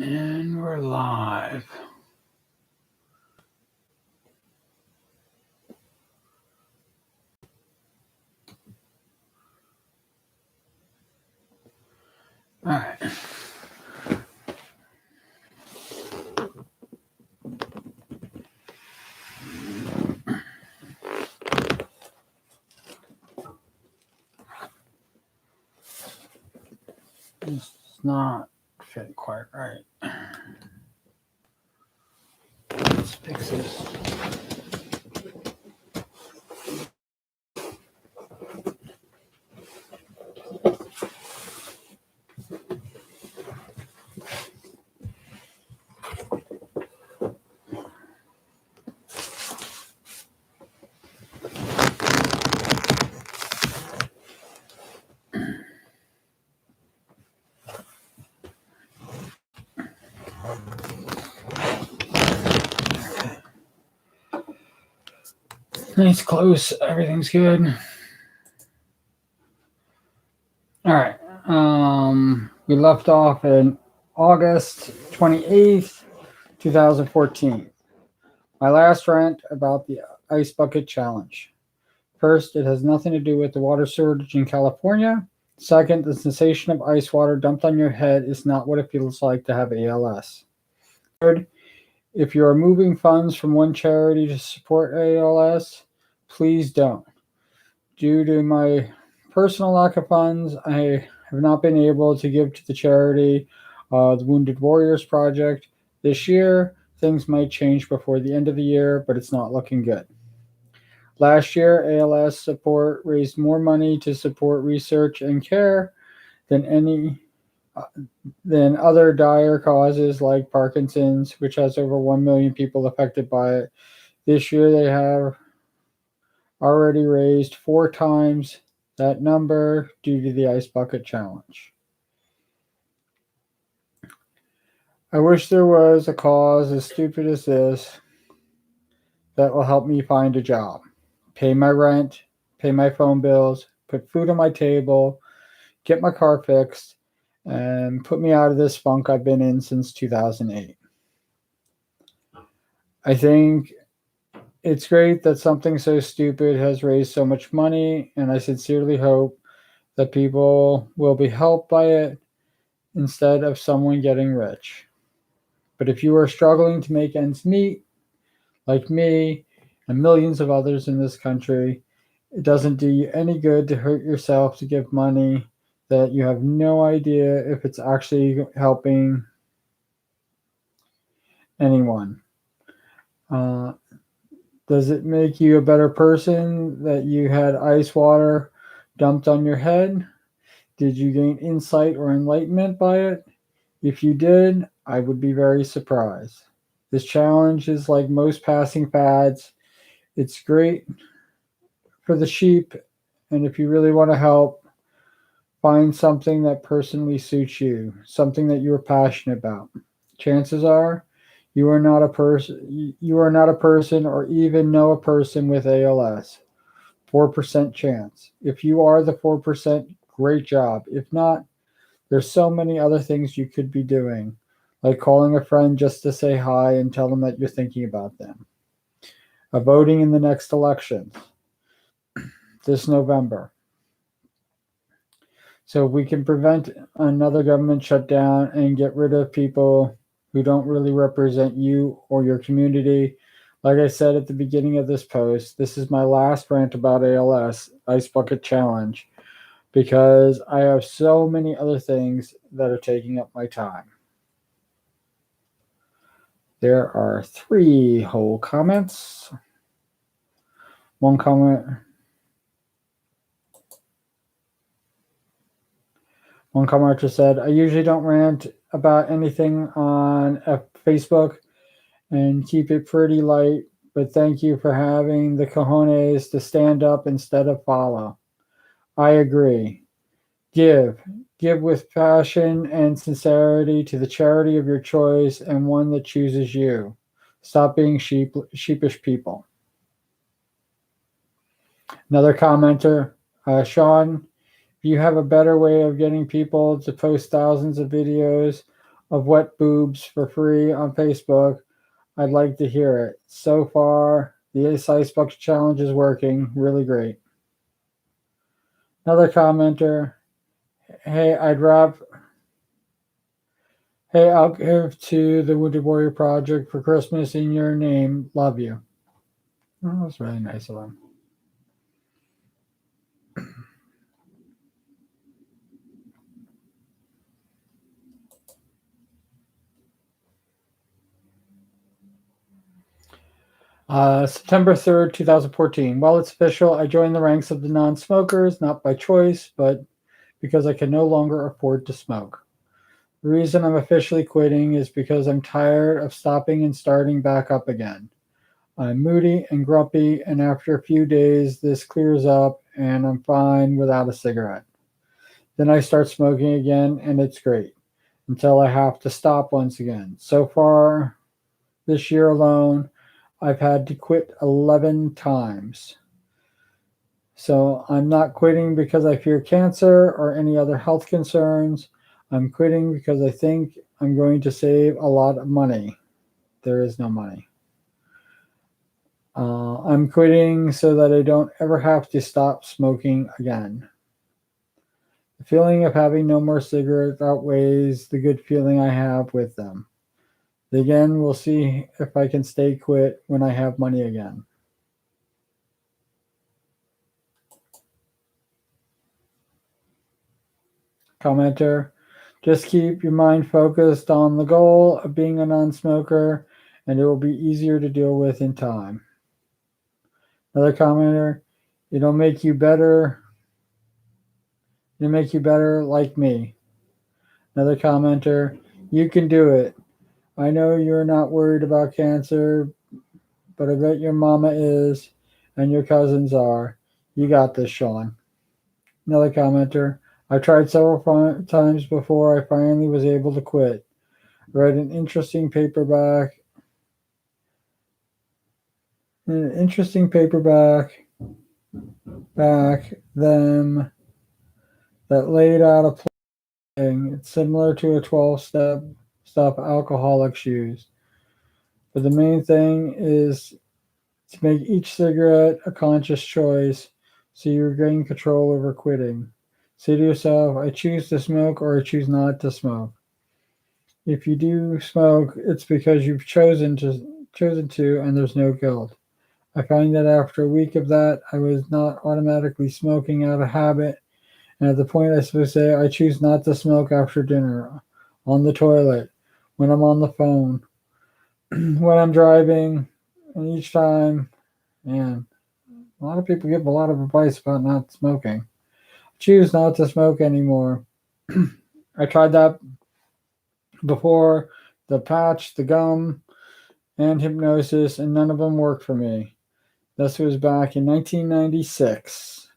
And we're live. All right. It's not fit quite right. Let's fix this. Nice, close. Everything's good. All right. We left off in August 28th, 2014. My last rant about the Ice Bucket Challenge. First, it has nothing to do with the water shortage in California. Second, the sensation of ice water dumped on your head is not what it feels like to have ALS. Third, if you are moving funds from one charity to support ALS, please don't. Due to my personal lack of funds, I have not been able to give to the charity, the Wounded Warriors Project. This year, things might change before the end of the year, but it's not looking good. Last year, ALS support raised more money to support research and care than other dire causes like Parkinson's, which has over 1 million people affected by it. This year, they have already raised 4 times that number due to the Ice Bucket Challenge. I wish there was a cause as stupid as this that will help me find a job, pay my rent, pay my phone bills, put food on my table, get my car fixed, and put me out of this funk I've been in since 2008. I think it's great that something so stupid has raised so much money, and I sincerely hope that people will be helped by it instead of someone getting rich. But if you are struggling to make ends meet, like me and millions of others in this country, it doesn't do you any good to hurt yourself to give money that you have no idea if it's actually helping anyone. Does it make you a better person that you had ice water dumped on your head? Did you gain insight or enlightenment by it? If you did, I would be very surprised. This challenge is like most passing fads. It's great for the sheep, and if you really want to help, find something that personally suits you, something that you are passionate about. Chances are you are not a person or even know a person with ALS. 4% chance. If you are the 4%, great job. If not, there's so many other things you could be doing, like calling a friend just to say hi and tell them that you're thinking about them. Voting in the next election this November. So we can prevent another government shutdown and get rid of people who don't really represent you or your community. Like I said at the beginning of this post, this is my last rant about ALS, Ice Bucket Challenge, because I have so many other things that are taking up my time. There are 3 whole comments. One commenter said, I usually don't rant about anything on Facebook and keep it pretty light, but thank you for having the cojones to stand up instead of follow. I agree. Give with passion and sincerity to the charity of your choice and one that chooses you. Stop being sheepish people. Another commenter, Sean, if you have a better way of getting people to post thousands of videos of wet boobs for free on Facebook, I'd like to hear it. So far, the Ace Icebox Challenge is working really great. Another commenter, hey, I'll give to the Wounded Warrior Project for Christmas in your name. Love you. Oh, that's really nice of him. September 3rd, 2014. Well, it's official. I joined the ranks of the non smokers, not by choice, but because I can no longer afford to smoke. The reason I'm officially quitting is because I'm tired of stopping and starting back up again. I'm moody and grumpy, and after a few days, this clears up and I'm fine without a cigarette. Then I start smoking again, and it's great until I have to stop once again. So far, this year alone, I've had to quit 11 times. So I'm not quitting because I fear cancer or any other health concerns. I'm quitting because I think I'm going to save a lot of money. There is no money. I'm quitting so that I don't ever have to stop smoking again. The feeling of having no more cigarettes outweighs the good feeling I have with them. Again, we'll see if I can stay quit when I have money again. Commenter, just keep your mind focused on the goal of being a non smoker, and it will be easier to deal with in time. Another commenter, it'll make you better. It'll make you better like me. Another commenter, you can do it. I know you're not worried about cancer, but I bet your mama is, and your cousins are. You got this, Sean. Another commenter, I tried several times before I finally was able to quit. Read an interesting paperback back them that laid out a plan. It's similar to a 12-step stuff alcoholics use. But the main thing is to make each cigarette a conscious choice so you regain control over quitting. Say to yourself, I choose to smoke or I choose not to smoke. If you do smoke, it's because you've chosen to and there's no guilt. I find that after a week of that, I was not automatically smoking out of habit. And at the point I supposed to say, I choose not to smoke after dinner, on the toilet, when I'm on the phone, when I'm driving, and each time, man, a lot of people give a lot of advice about not smoking. Choose not to smoke anymore. I tried that before, the patch, the gum, and hypnosis, and none of them worked for me. This was back in 1996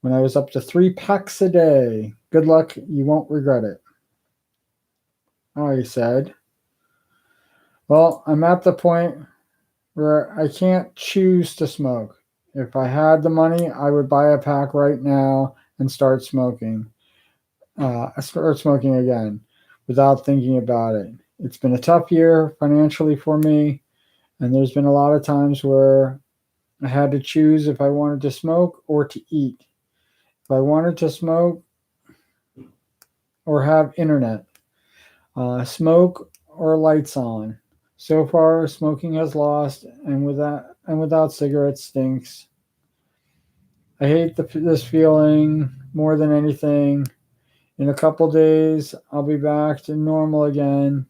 when I was up to 3 packs a day. Good luck, you won't regret it. I said, well, I'm at the point where I can't choose to smoke. If I had the money, I would buy a pack right now and start smoking. Start smoking again without thinking about it. It's been a tough year financially for me, and there's been a lot of times where I had to choose if I wanted to smoke or to eat. If I wanted to smoke or have internet, smoke or lights on. So far, smoking has lost, and without cigarettes stinks. I hate this feeling more than anything. In a couple days, I'll be back to normal again,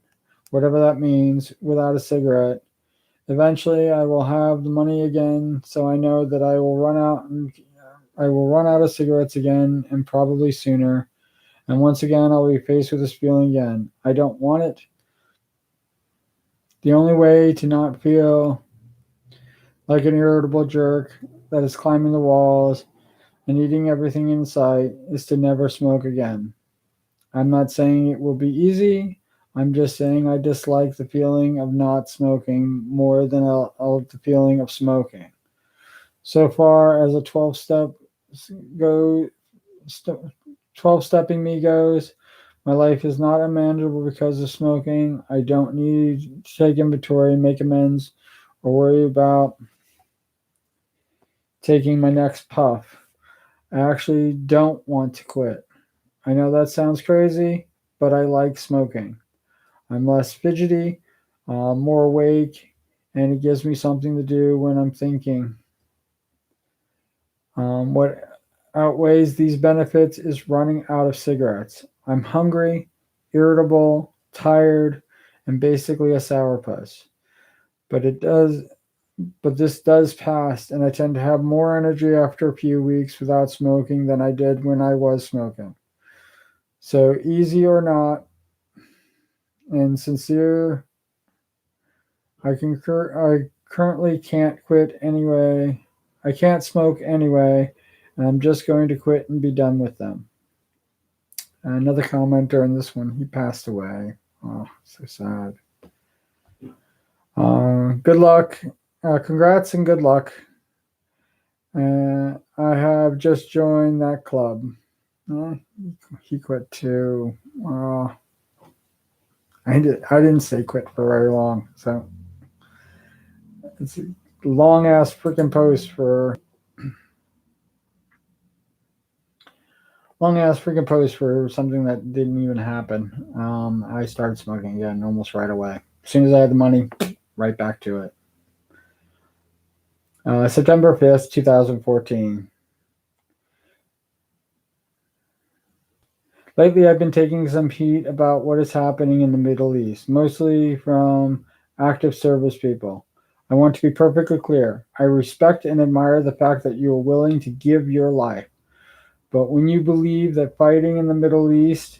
whatever that means, without a cigarette. Eventually, I will have the money again, so I know that I will run out of cigarettes again, and probably sooner. And once again, I'll be faced with this feeling again. I don't want it. The only way to not feel like an irritable jerk that is climbing the walls and eating everything in sight is to never smoke again. I'm not saying it will be easy. I'm just saying I dislike the feeling of not smoking more than the feeling of smoking. So far as a 12-stepping me goes, My life is not unmanageable because of smoking. I don't need to take inventory, make amends, or worry about taking my next puff. I actually don't want to quit. I know that sounds crazy, but I like smoking. I'm less fidgety, more awake, and it gives me something to do when I'm thinking. What outweighs these benefits is running out of cigarettes. I'm hungry, irritable, tired, and basically a sourpuss. But it does but this does pass, and I tend to have more energy after a few weeks without smoking than I did when I was smoking. So easy or not, and sincere, I currently can't quit anyway. I can't smoke anyway, and I'm just going to quit and be done with them. Another commenter on this one, he passed away. Oh, so sad. Good luck. Congrats and good luck. I have just joined that club. Uh, he quit too. I didn't say quit for very long, so it's a long ass freaking post for something that didn't even happen. I started smoking again almost right away. As soon as I had the money, right back to it. September 5th, 2014. Lately, I've been taking some heat about what is happening in the Middle East, mostly from active service people. I want to be perfectly clear. I respect and admire the fact that you are willing to give your life. But when you believe that fighting in the Middle East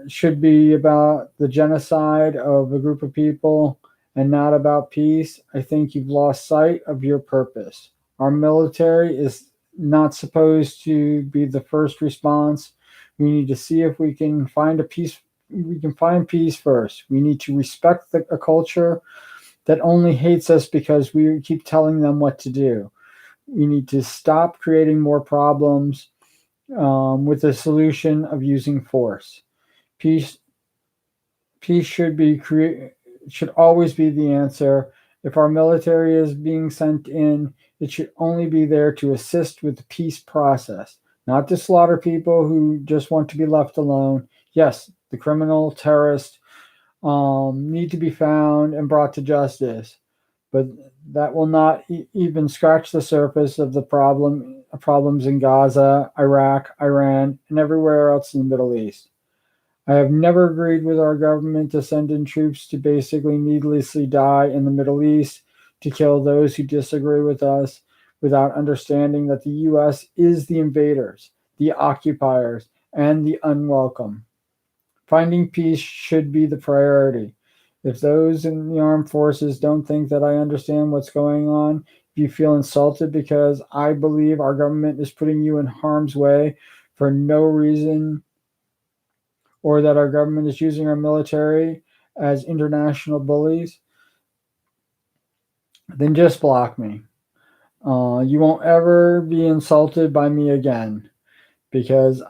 should be about the genocide of a group of people and not about peace, I think you've lost sight of your purpose. Our military is not supposed to be the first response. We need to see if we can find a peace. We can find peace first. We need to respect a culture that only hates us because we keep telling them what to do. We need to stop creating more problems with the solution of using force. Peace peace should always be the answer. If our military is being sent in, it should only be there to assist with the peace process, not to slaughter people who just want to be left alone. Yes, the criminal terrorists need to be found and brought to justice, but that will not even scratch the surface of the problems in Gaza, Iraq, Iran, and everywhere else in the Middle East. I have never agreed with our government to send in troops to basically needlessly die in the Middle East to kill those who disagree with us without understanding that the US is the invaders, the occupiers, and the unwelcome. Finding peace should be the priority. If those in the armed forces don't think that I understand what's going on, if you feel insulted because I believe our government is putting you in harm's way for no reason, or that our government is using our military as international bullies, then just block me. You won't ever be insulted by me again because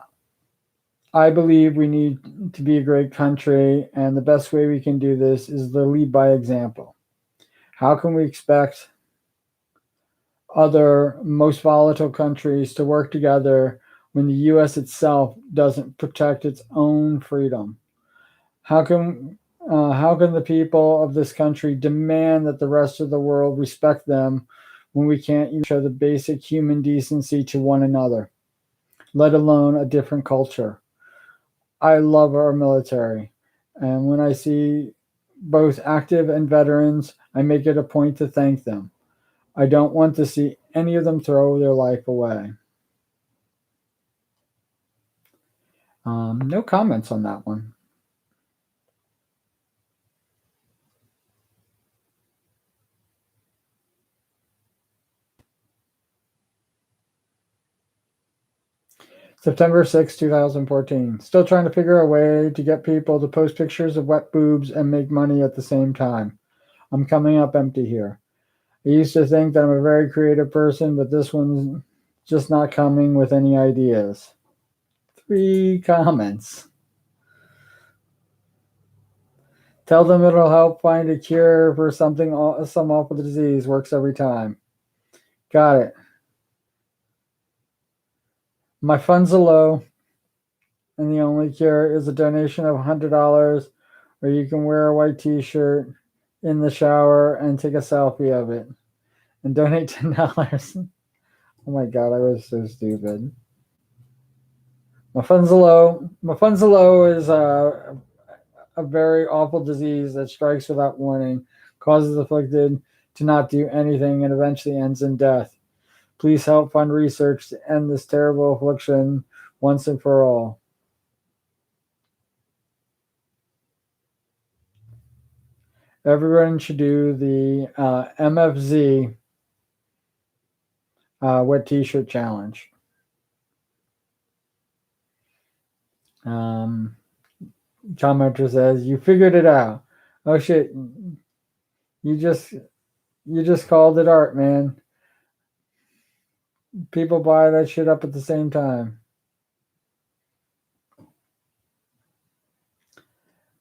I believe we need to be a great country, and the best way we can do this is to lead by example. How can we expect other most volatile countries to work together when the US itself doesn't protect its own freedom? How can the people of this country demand that the rest of the world respect them when we can't even show the basic human decency to one another, let alone a different culture? I love our military, and when I see both active and veterans, I make it a point to thank them. I don't want to see any of them throw their life away. No comments on that one. September 6, 2014. Still trying to figure a way to get people to post pictures of wet boobs and make money at the same time. I'm coming up empty here. I used to think that I'm a very creative person, but this one's just not coming with any ideas. 3 comments. Tell them it'll help find a cure for something, some awful disease. Works every time. Got it. My funds are low, and the only cure is a donation of $100, or you can wear a white T-shirt in the shower and take a selfie of it, and donate $10. Oh my god, I was so stupid. My funds are low. My funds are low is a very awful disease that strikes without warning, causes afflicted to not do anything, and eventually ends in death. Please help fund research to end this terrible affliction once and for all. Everyone should do the MFZ wet T-shirt challenge. Commenter says, "You figured it out." Oh shit! You just called it art, man. People buy that shit up at the same time.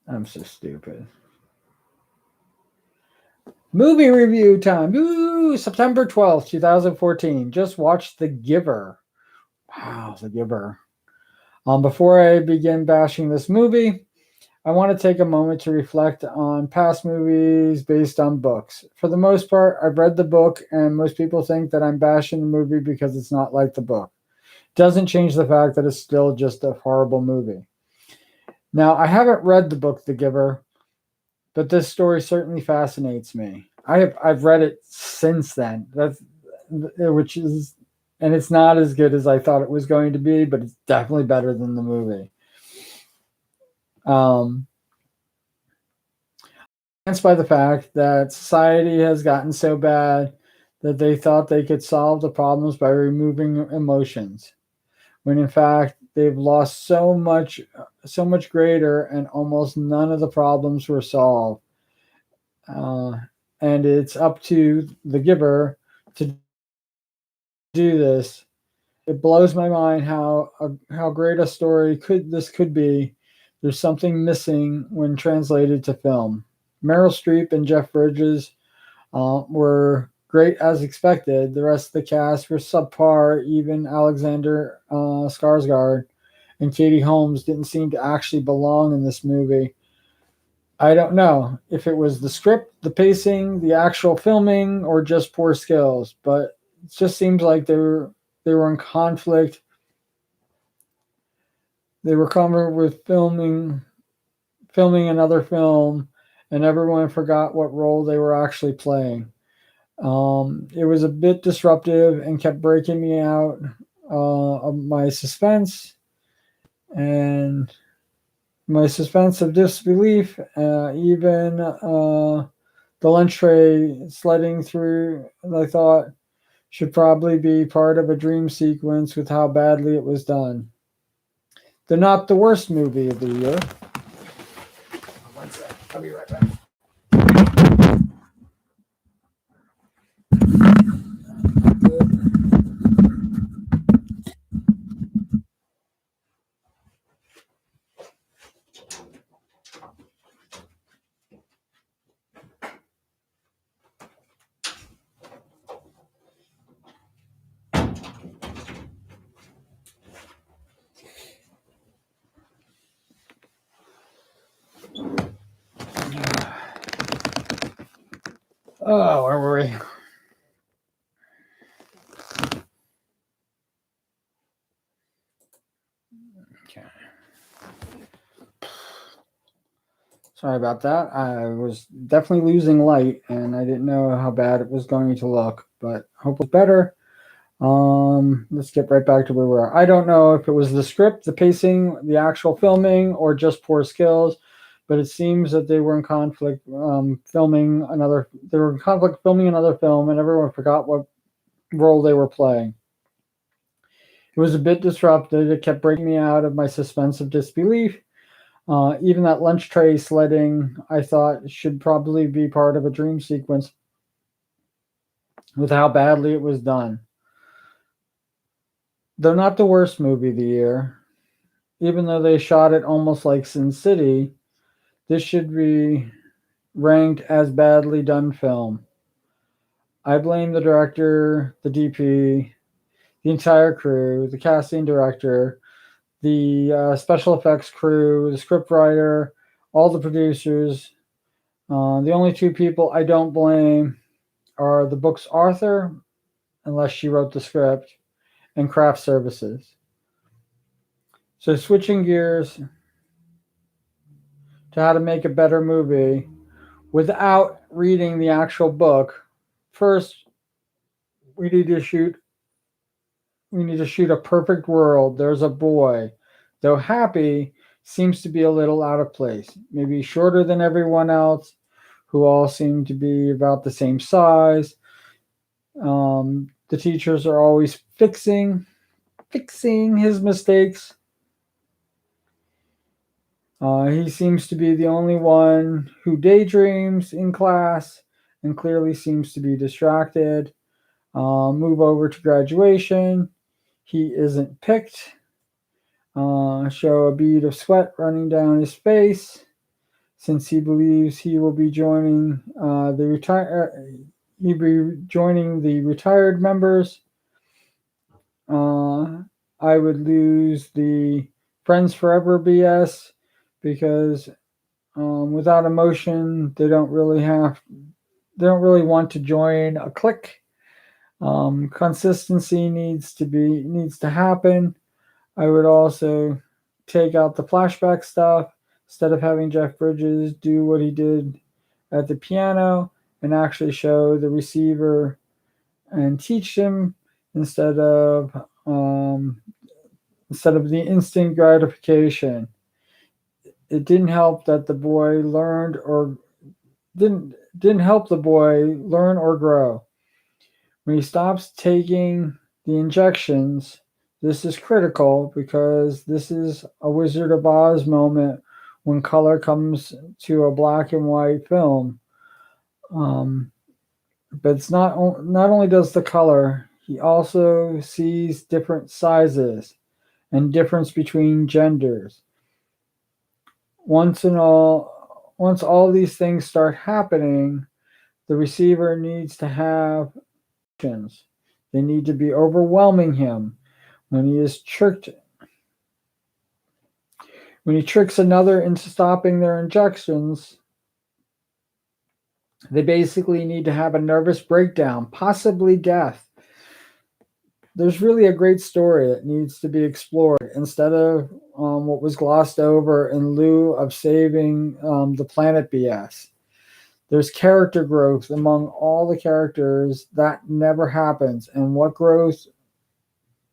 I'm so stupid. Movie review time. Ooh, September 12th, 2014. Just watched The Giver. Wow, The Giver. Before I begin bashing this movie, I want to take a moment to reflect on past movies based on books. For the most part, I've read the book, and most people think that I'm bashing the movie because it's not like the book. Doesn't change the fact that it's still just a horrible movie. Now, I haven't read the book The Giver, but this story certainly fascinates me. I've read it since then. And it's not as good as I thought it was going to be, but it's definitely better than the movie. By the fact that society has gotten so bad that they thought they could solve the problems by removing emotions, when in fact they've lost so much greater, and almost none of the problems were solved. And it's up to the giver to do this. It blows my mind how great a story could be. There's something missing when translated to film. Meryl Streep and Jeff Bridges were great as expected. The rest of the cast were subpar. Even Alexander Skarsgård and Katie Holmes didn't seem to actually belong in this movie. I don't know if it was the script, the pacing, the actual filming, or just poor skills, but it just seems like they were in conflict. They were covered with filming another film, and everyone forgot what role they were actually playing. It was a bit disruptive and kept breaking me out of my suspense of disbelief. Even the lunch tray sledding through, I thought, should probably be part of a dream sequence with how badly it was done. They're not the worst movie of the year. One sec. I'll be right back. Oh, where were we? Okay. Sorry about that. I was definitely losing light, and I didn't know how bad it was going to look, but hopefully better. Let's get right back to where we are. I don't know if it was the script, the pacing, the actual filming, or just poor skills, but it seems that they were in conflict filming another film, and everyone forgot what role they were playing. It was a bit disruptive. It kept breaking me out of my suspense of disbelief. Even that lunch tray sledding, I thought, should probably be part of a dream sequence with how badly it was done. Though not the worst movie of the year, even though they shot it almost like Sin City, This should be ranked as badly done film. I blame the director, the DP, the entire crew, the casting director, the special effects crew, the script writer, all the producers. The only two people I don't blame are the book's author, unless she wrote the script, and craft services. So, switching gears to how to make a better movie without reading the actual book. First, we need to shoot a perfect world. There's a boy, though happy, seems to be a little out of place. Maybe shorter than everyone else, who all seem to be about the same size. The teachers are always fixing his mistakes. He seems to be the only one who daydreams in class and clearly seems to be distracted. Move over to graduation. He isn't picked. Show a bead of sweat running down his face since he believes he will be joining the retired members. I would lose the Friends Forever BS because without emotion, they don't really want to join a clique. Consistency needs to happen. I would also take out the flashback stuff instead of having Jeff Bridges do what he did at the piano and actually show the receiver and teach him instead of the instant gratification. It didn't help that the boy learned or didn't help the boy learn or grow. When he stops taking the injections, this is critical because this is a Wizard of Oz moment when color comes to a black and white film. But it's not only does the color, he also sees different sizes and difference between genders. Once all these things start happening, the receiver needs to have options. They need to be overwhelming him. When he tricks another into stopping their injections, they basically need to have a nervous breakdown, possibly death. There's really a great story that needs to be explored instead of what was glossed over in lieu of saving the planet BS. There's character growth among all the characters that never happens, and what growth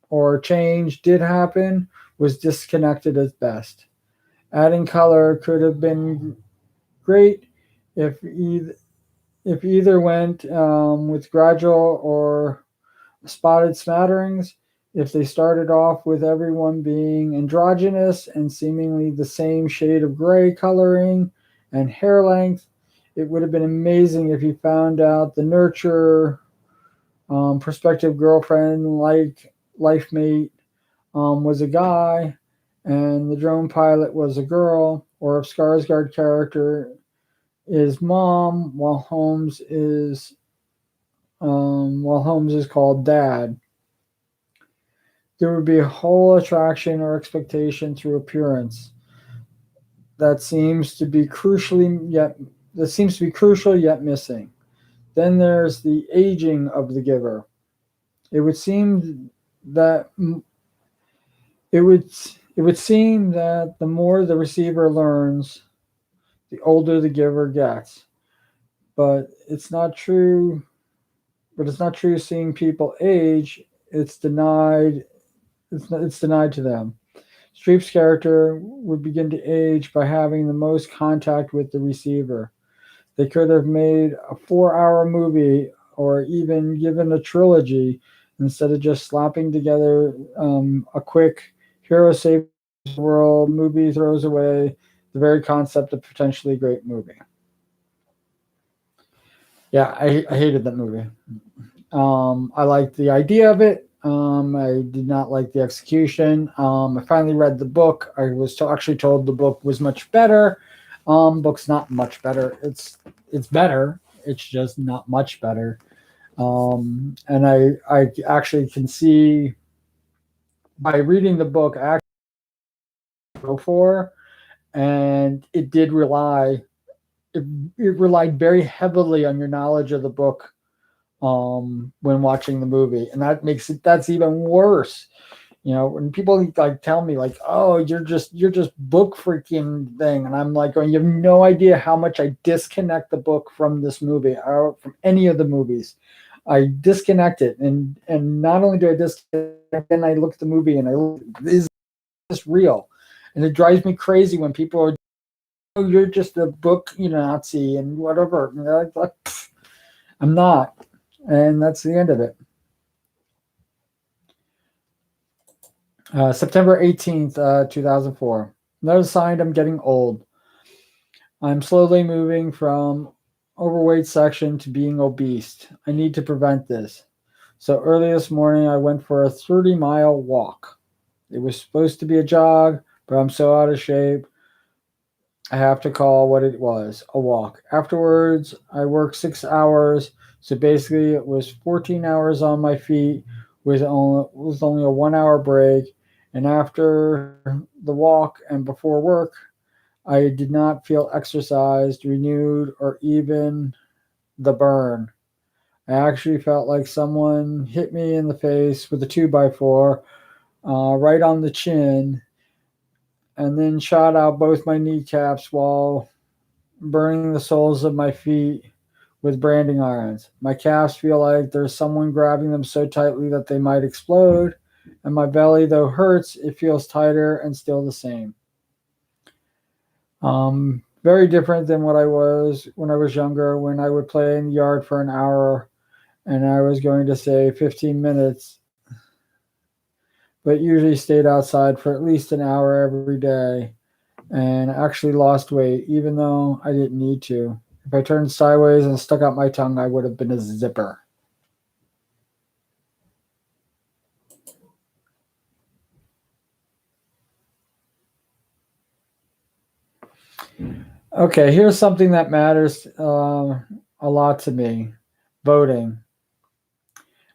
or change did happen was disconnected at best. Adding color could have been great if either went with gradual or spotted smatterings. If they started off with everyone being androgynous and seemingly the same shade of gray coloring and hair length, it would have been amazing if you found out the nurturer, prospective girlfriend, like life mate, was a guy and the drone pilot was a girl, or if Skarsgård character is mom while Holmes is called dad. There would be a whole attraction or expectation through appearance that seems to be crucial yet missing. Then there's the aging of the giver. It would seem that the more the receiver learns, the older the giver gets. But it's not true. Seeing people age. It's denied. It's denied to them. Streep's character would begin to age by having the most contact with the receiver. They could have made a 4-hour movie or even given a trilogy instead of just slapping together a quick hero saves the world movie, throws away the very concept of potentially great movie. Yeah, I hated that movie. I liked the idea of it. I did not like the execution. I finally read the book. I was actually told the book was much better. Book's not much better. It's better. It's just not much better. And I actually can see by reading the book I actually go for, and it did rely it, it relied very heavily on your knowledge of the book when watching the movie, and that's even worse. When people like tell me like, "Oh, you're just book freaking thing," and I'm like, "Oh, you have no idea how much I disconnect the book from this movie or from any of the movies. I disconnect it, and not only do I disconnect, then I look at the movie and I look, is this real?" And it drives me crazy when people are, "Oh, you're just a book, Nazi and whatever." And they're like, I'm not, and that's the end of it. September 18th, 2004. No sign I'm getting old. I'm slowly moving from overweight section to being obese. I need to prevent this. So early this morning, I went for a 30-mile walk. It was supposed to be a jog, but I'm so out of shape, I have to call what it was a walk. Afterwards, I worked 6 hours. So basically, it was 14 hours on my feet with only a 1 hour break. And after the walk and before work, I did not feel exercised, renewed, or even the burn. I actually felt like someone hit me in the face with a 2x4 right on the chin and then shot out both my kneecaps while burning the soles of my feet with branding irons. My calves feel like there's someone grabbing them so tightly that they might explode, and my belly, though hurts, it feels tighter and still the same. Very different than what I was when I was younger, when I would play in the yard for an hour and I was going to say 15 minutes, but usually stayed outside for at least an hour every day and actually lost weight, even though I didn't need to. If I turned sideways and stuck out my tongue, I would have been a zipper. Okay, here's something that matters a lot to me: voting.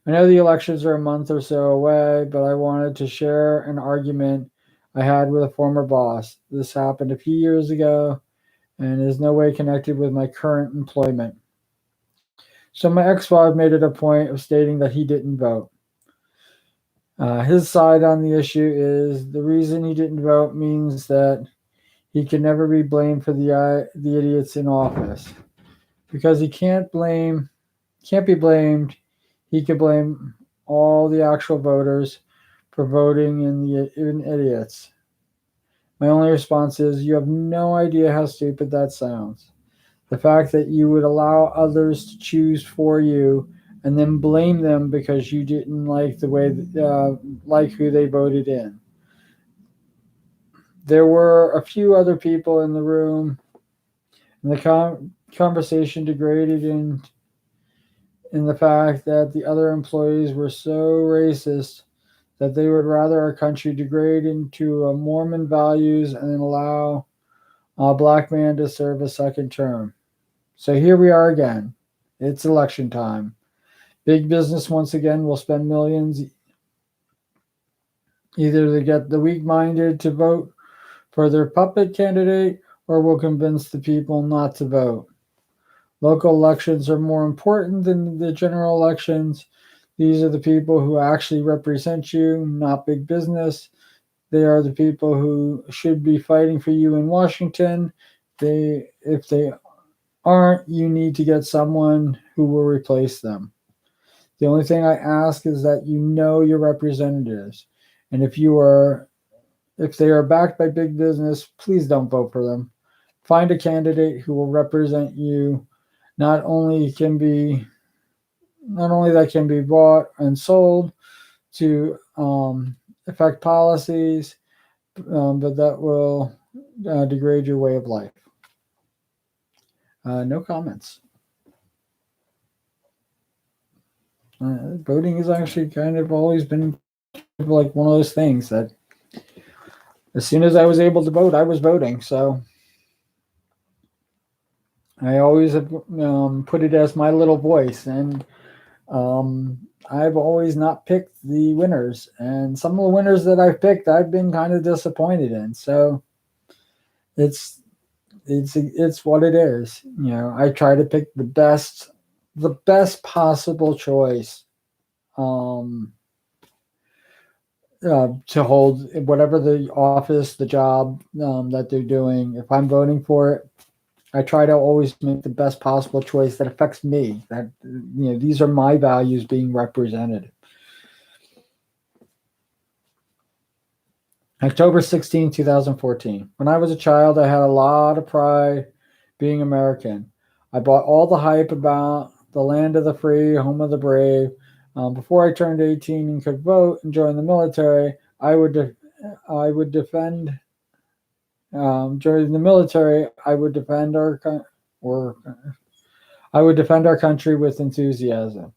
I know the elections are a month or so away, but I wanted to share an argument I had with a former boss. This happened a few years ago and is no way connected with my current employment. So, my ex wife made it a point of stating that he didn't vote. His side on the issue is the reason he didn't vote means that he can never be blamed for the idiots in office because he can't be blamed. He could blame all the actual voters for voting in idiots. My only response is you have no idea how stupid that sounds. The fact that you would allow others to choose for you and then blame them because you didn't like the way like who they voted in. There were a few other people in the room, and the conversation degraded in the fact that the other employees were so racist that they would rather our country degrade into Mormon values and then allow a black man to serve a second term. So here we are again. It's election time. Big business once again will spend millions either to get the weak minded to vote for their puppet candidate or will convince the people not to vote. Local elections are more important than the general elections. These are the people who actually represent you, not big business. They are the people who should be fighting for you in Washington. If they aren't, you need to get someone who will replace them. The only thing I ask is that you know your representatives. And if they are backed by big business, please don't vote for them. Find a candidate who will represent you. Not only can be not only that can be bought and sold to affect policies, but that will degrade your way of life. No comments. Voting has actually kind of always been like one of those things that as soon as I was able to vote, I was voting. So I always have put it as my little voice, and um, I've always not picked the winners. And some of the winners that I've picked, I've been kind of disappointed in. So it's it's what it is. I try to pick the best possible choice um, to hold whatever the office, the job that they're doing. If I'm voting for it, I try to always make the best possible choice that affects me. That these are my values being represented. October 16, 2014. When I was a child, I had a lot of pride being American. I bought all the hype about the land of the free, home of the brave. Before I turned 18 and could vote and join the military, I would defend. Joining the military, or I would defend our country with enthusiasm.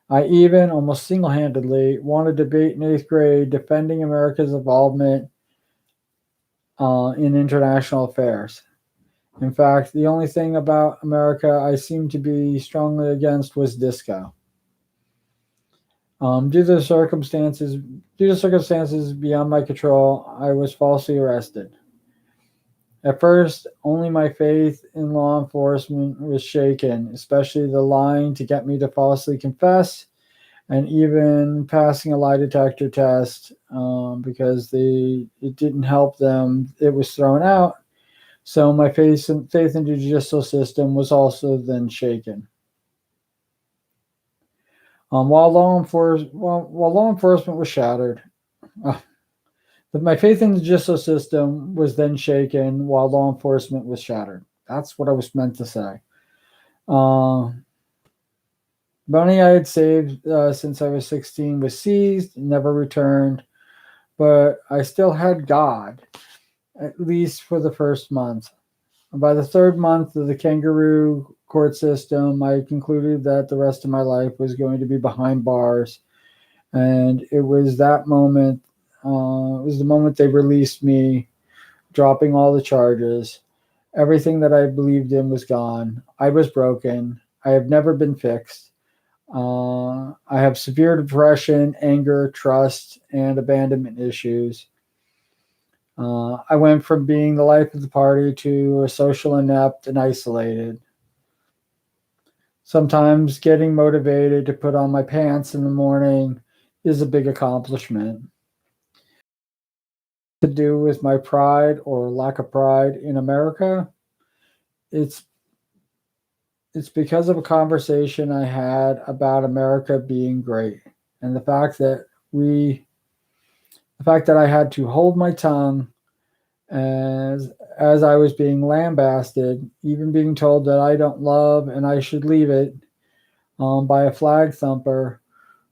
I even, almost single handedly, won a debate in eighth grade defending America's involvement in international affairs. In fact, the only thing about America I seemed to be strongly against was disco. Due to circumstances beyond my control, I was falsely arrested. At first, only my faith in law enforcement was shaken, especially the lying to get me to falsely confess and even passing a lie detector test because it didn't help them. It was thrown out. So my faith in the judicial system was also then shaken. While law enforcement was shattered, uh, my faith in the judicial system was then shaken while law enforcement was shattered. That's what I was meant to say. Uh, Money I had saved since I was 16 was seized, never returned, but I still had God, at least for the first month. By the third month of the kangaroo court system, I concluded that the rest of my life was going to be behind bars. And it was that moment, it was the moment they released me, dropping all the charges. Everything that I believed in was gone. I was broken. I have never been fixed. I have severe depression, anger, trust, and abandonment issues. I went from being the life of the party to a social inept and isolated. Sometimes getting motivated to put on my pants in the morning is a big accomplishment. To do with my pride or lack of pride in America, it's it's because of a conversation I had about America being great and we the fact that I had to hold my tongue as I was being lambasted, even being told that I don't love and I should leave it by a flag thumper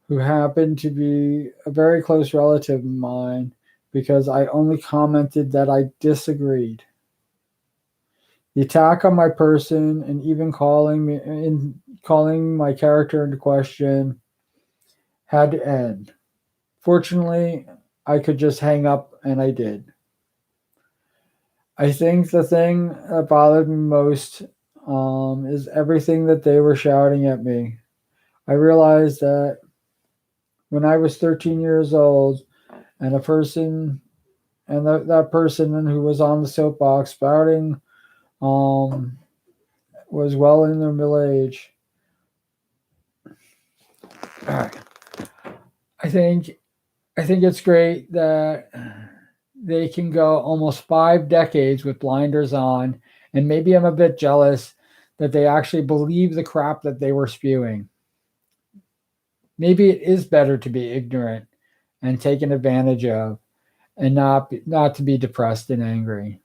who happened to be a very close relative of mine because I only commented that I disagreed. The attack on my person and even calling my character into question had to end. Fortunately, I could just hang up and I did. I think the thing that bothered me most is everything that they were shouting at me. I realized that when I was 13 years old, and a person, and that person who was on the soapbox spouting um, was well in their middle age. I think I think it's great that they can go almost 5 decades with blinders on, and maybe I'm a bit jealous that they actually believe the crap that they were spewing. Maybe it is better to be ignorant and taken advantage of, and not to be depressed and angry.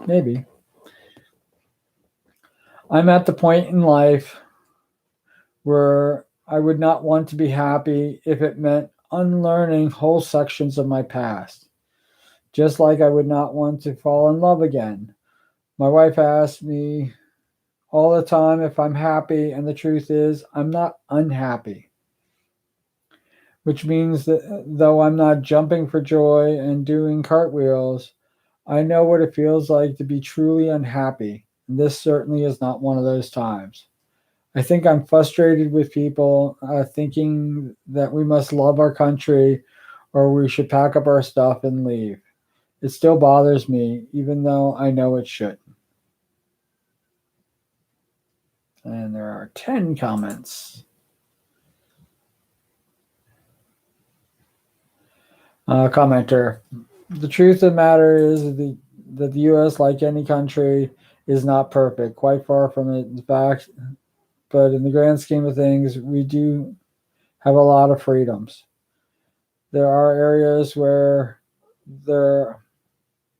Maybe I'm at the point in life where I would not want to be happy if it meant unlearning whole sections of my past. Just like I would not want to fall in love again. My wife asks me all the time if I'm happy, and the truth is, I'm not unhappy. Which means that though I'm not jumping for joy and doing cartwheels, I know what it feels like to be truly unhappy, and this certainly is not one of those times. I think I'm frustrated with people thinking that we must love our country or we should pack up our stuff and leave. It still bothers me, even though I know it should. And there are 10 comments. Commenter. The truth of the matter is that the U.S., like any country, is not perfect. Quite far from it. In fact, but in the grand scheme of things, we do have a lot of freedoms. There are areas there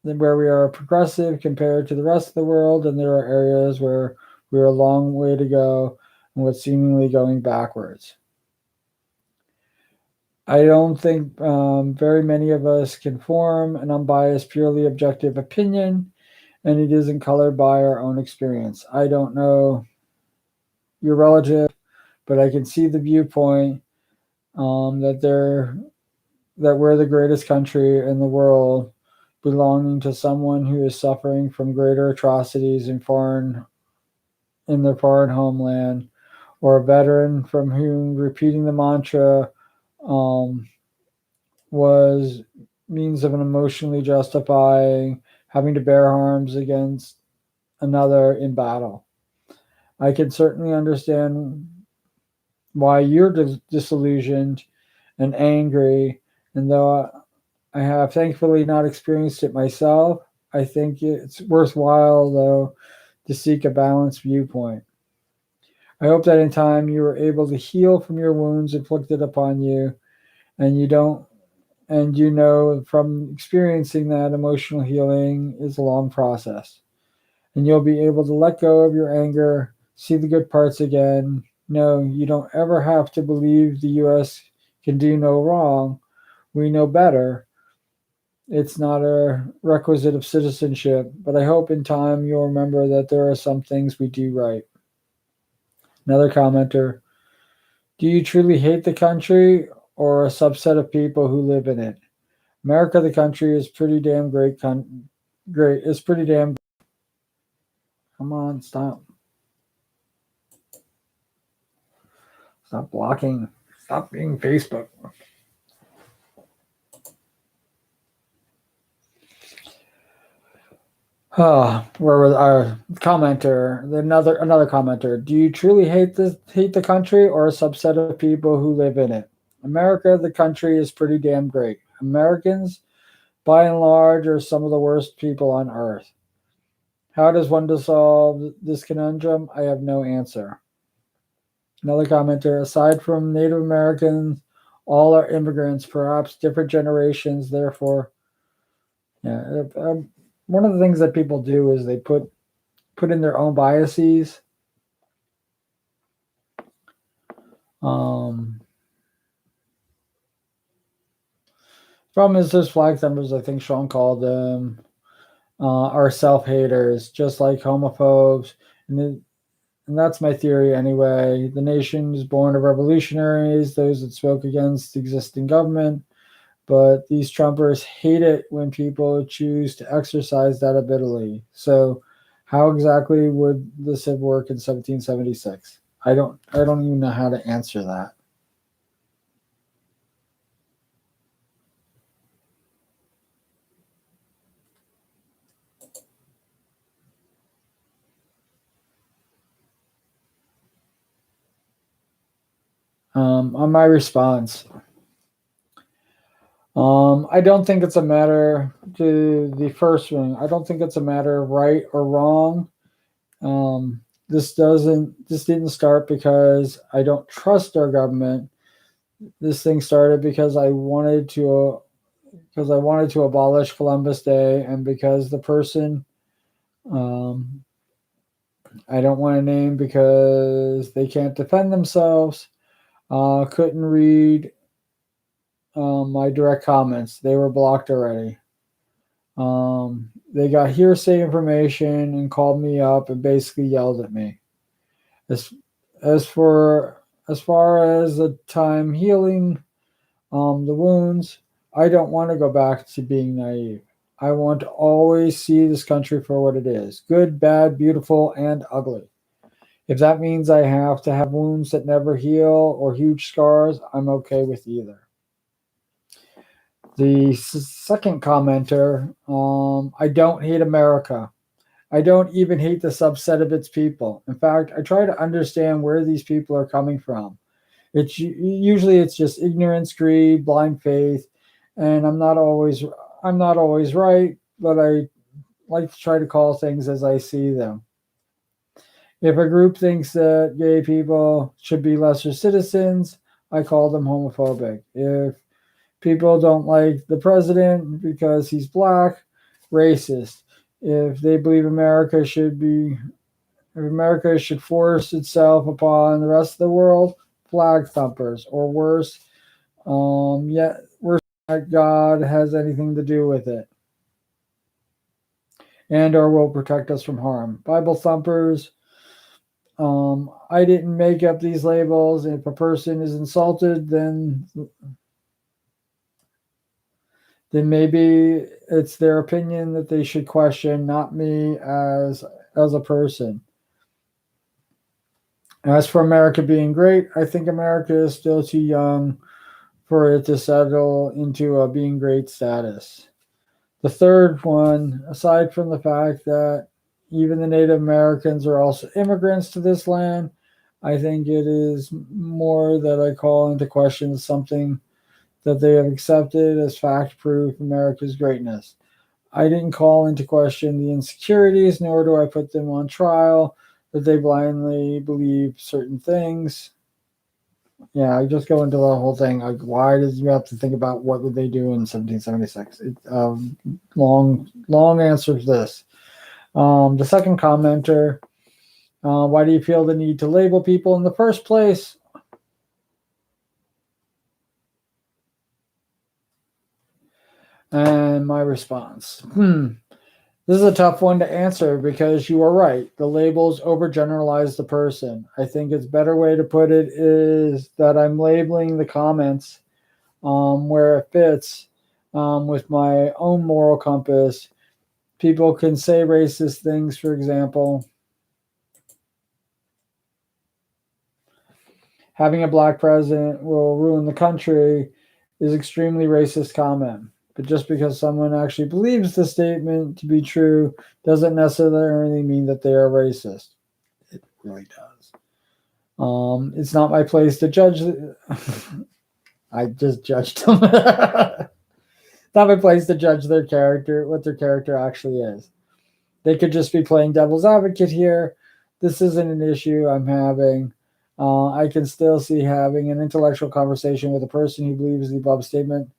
where we are progressive compared to the rest of the world, and there are areas where we're a long way to go and what's seemingly going backwards. I don't think very many of us can form an unbiased, purely objective opinion, and it isn't colored by our own experience. I don't know your relative, but I can see the viewpoint that we're the greatest country in the world, belonging to someone who is suffering from greater atrocities in their foreign homeland, or a veteran from whom repeating the mantra um, was means of an emotionally justifying having to bear arms against another in battle. I can certainly understand why you're disillusioned and angry, and though I have thankfully not experienced it myself, I think it's worthwhile, though, to seek a balanced viewpoint. I hope that in time you are able to heal from your wounds inflicted upon you, and you know from experiencing that emotional healing is a long process. And you'll be able to let go of your anger, see the good parts again. No, you don't ever have to believe the US can do no wrong. We know better. It's not a requisite of citizenship, but I hope in time you'll remember that there are some things we do right. Another commenter. Do you truly hate the country or a subset of people who live in it? America, the country, is pretty damn great. Great. It's pretty damn. Come on, stop. Stop blocking. Stop being Facebook. Where was our commenter? Another commenter. Do you truly hate the country or a subset of people who live in it? America, the country, is pretty damn great. Americans, by and large, are some of the worst people on earth. How does one solve this conundrum? I have no answer. Another commenter. Aside from Native Americans, all are immigrants, perhaps different generations. Therefore, yeah. One of the things that people do is they put in their own biases. Um, Problem is, those flag thumpers, I think Sean called them, are self haters, just like homophobes. And that's my theory anyway. The nation is born of revolutionaries, those that spoke against existing government. But these Trumpers hate it when people choose to exercise that ability. So, how exactly would this have worked in 1776? I don't even know how to answer that. On my response, I don't think it's a matter to the first one. I don't think it's a matter of right or wrong. This didn't start because I don't trust our government. This thing started because I wanted to abolish Columbus Day, and because the person um, I don't want to name because they can't defend themselves couldn't read my direct comments. They were blocked already. They got hearsay information and called me up and basically yelled at me. As as for as far as the time healing the wounds, I don't want to go back to being naive. I want to always see this country for what it is: good, bad, beautiful, and ugly. If that means I have to have wounds that never heal or huge scars, I'm okay with either. The second commenter, I don't hate America. I don't even hate the subset of its people. In fact, I try to understand where these people are coming from. Usually it's just ignorance, greed, blind faith, and I'm not always right, but I like to try to call things as I see them. If a group thinks that gay people should be lesser citizens, I call them homophobic. If people don't like the president because he's black, racist. If they believe if America should force itself upon the rest of the world, flag thumpers, or worse, yet worse that God has anything to do with it, and or will protect us from harm. Bible thumpers. I didn't make up these labels. If a person is insulted, then maybe it's their opinion that they should question, not me as a person. As for America being great, I think America is still too young for it to settle into a being great status. The third one, aside from the fact that even the Native Americans are also immigrants to this land, I think it is more that I call into question something that they have accepted as fact proof America's greatness. I didn't call into question the insecurities, nor do I put them on trial that they blindly believe certain things. Yeah, I just go into the whole thing. Like, why did you have to think about what would they do in 1776? Long answer to this. The second commenter, why do you feel the need to label people in the first place? And my response, this is a tough one to answer because you are right. The labels overgeneralize the person. I think it's better way to put it is that I'm labeling the comments where it fits with my own moral compass. People can say racist things, for example. Having a black president will ruin the country is extremely racist comment. But just because someone actually believes the statement to be true doesn't necessarily mean that they are racist. It really does. It's not my place to judge. I just judged them. It's not my place to judge their character, what their character actually is. They could just be playing devil's advocate here. This isn't an issue I'm having. I can still see having an intellectual conversation with a person who believes the above statement.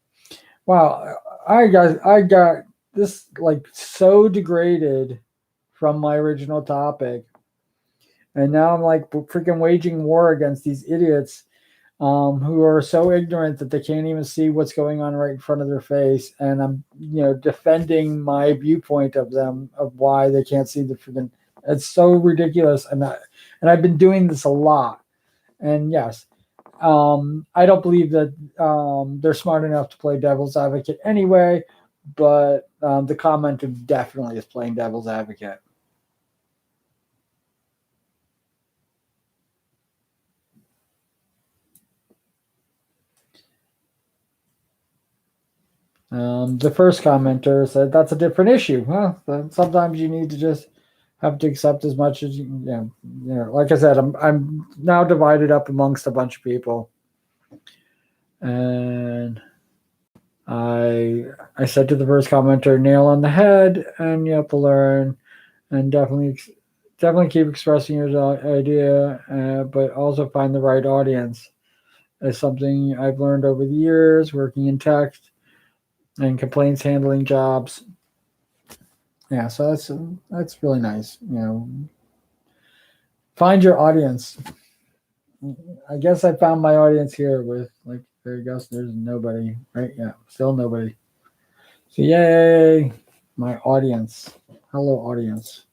Wow, I got this like so degraded from my original topic, and now I'm like freaking waging war against these idiots who are so ignorant that they can't even see what's going on right in front of their face, and I'm defending my viewpoint of them of why they can't see the freaking. It's so ridiculous, and I've been doing this a lot, and yes, I don't believe that they're smart enough to play devil's advocate anyway, but the commenter definitely is playing devil's advocate. The first commenter said that's a different issue. Well, sometimes you need to just have to accept as much as like I said, I'm now divided up amongst a bunch of people, and I said to the first commenter, nail on the head, and you have to learn, and definitely keep expressing your idea, but also find the right audience. It's something I've learned over the years working in tech and complaints handling jobs. Yeah, so that's really nice. Find your audience. I guess I found my audience here with like there you go. There's nobody, right? Yeah, still nobody. So yay, my audience. Hello, audience.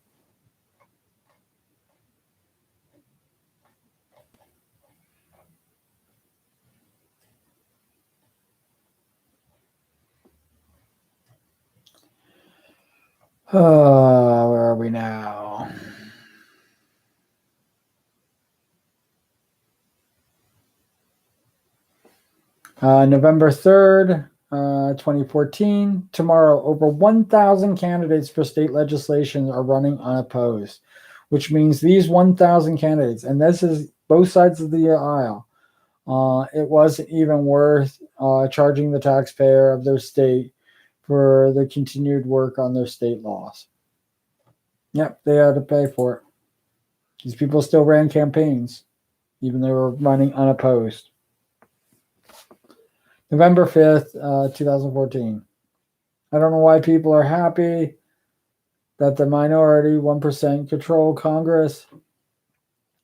Where are we now? November 3rd, 2014. Tomorrow, over 1,000 candidates for state legislation are running unopposed, which means these 1,000 candidates, and this is both sides of the aisle, it wasn't even worth charging the taxpayer of their state for the continued work on their state laws. Yep, they had to pay for it. These people still ran campaigns, even though they were running unopposed. November 5th, 2014. I don't know why people are happy that the minority, 1%, control Congress.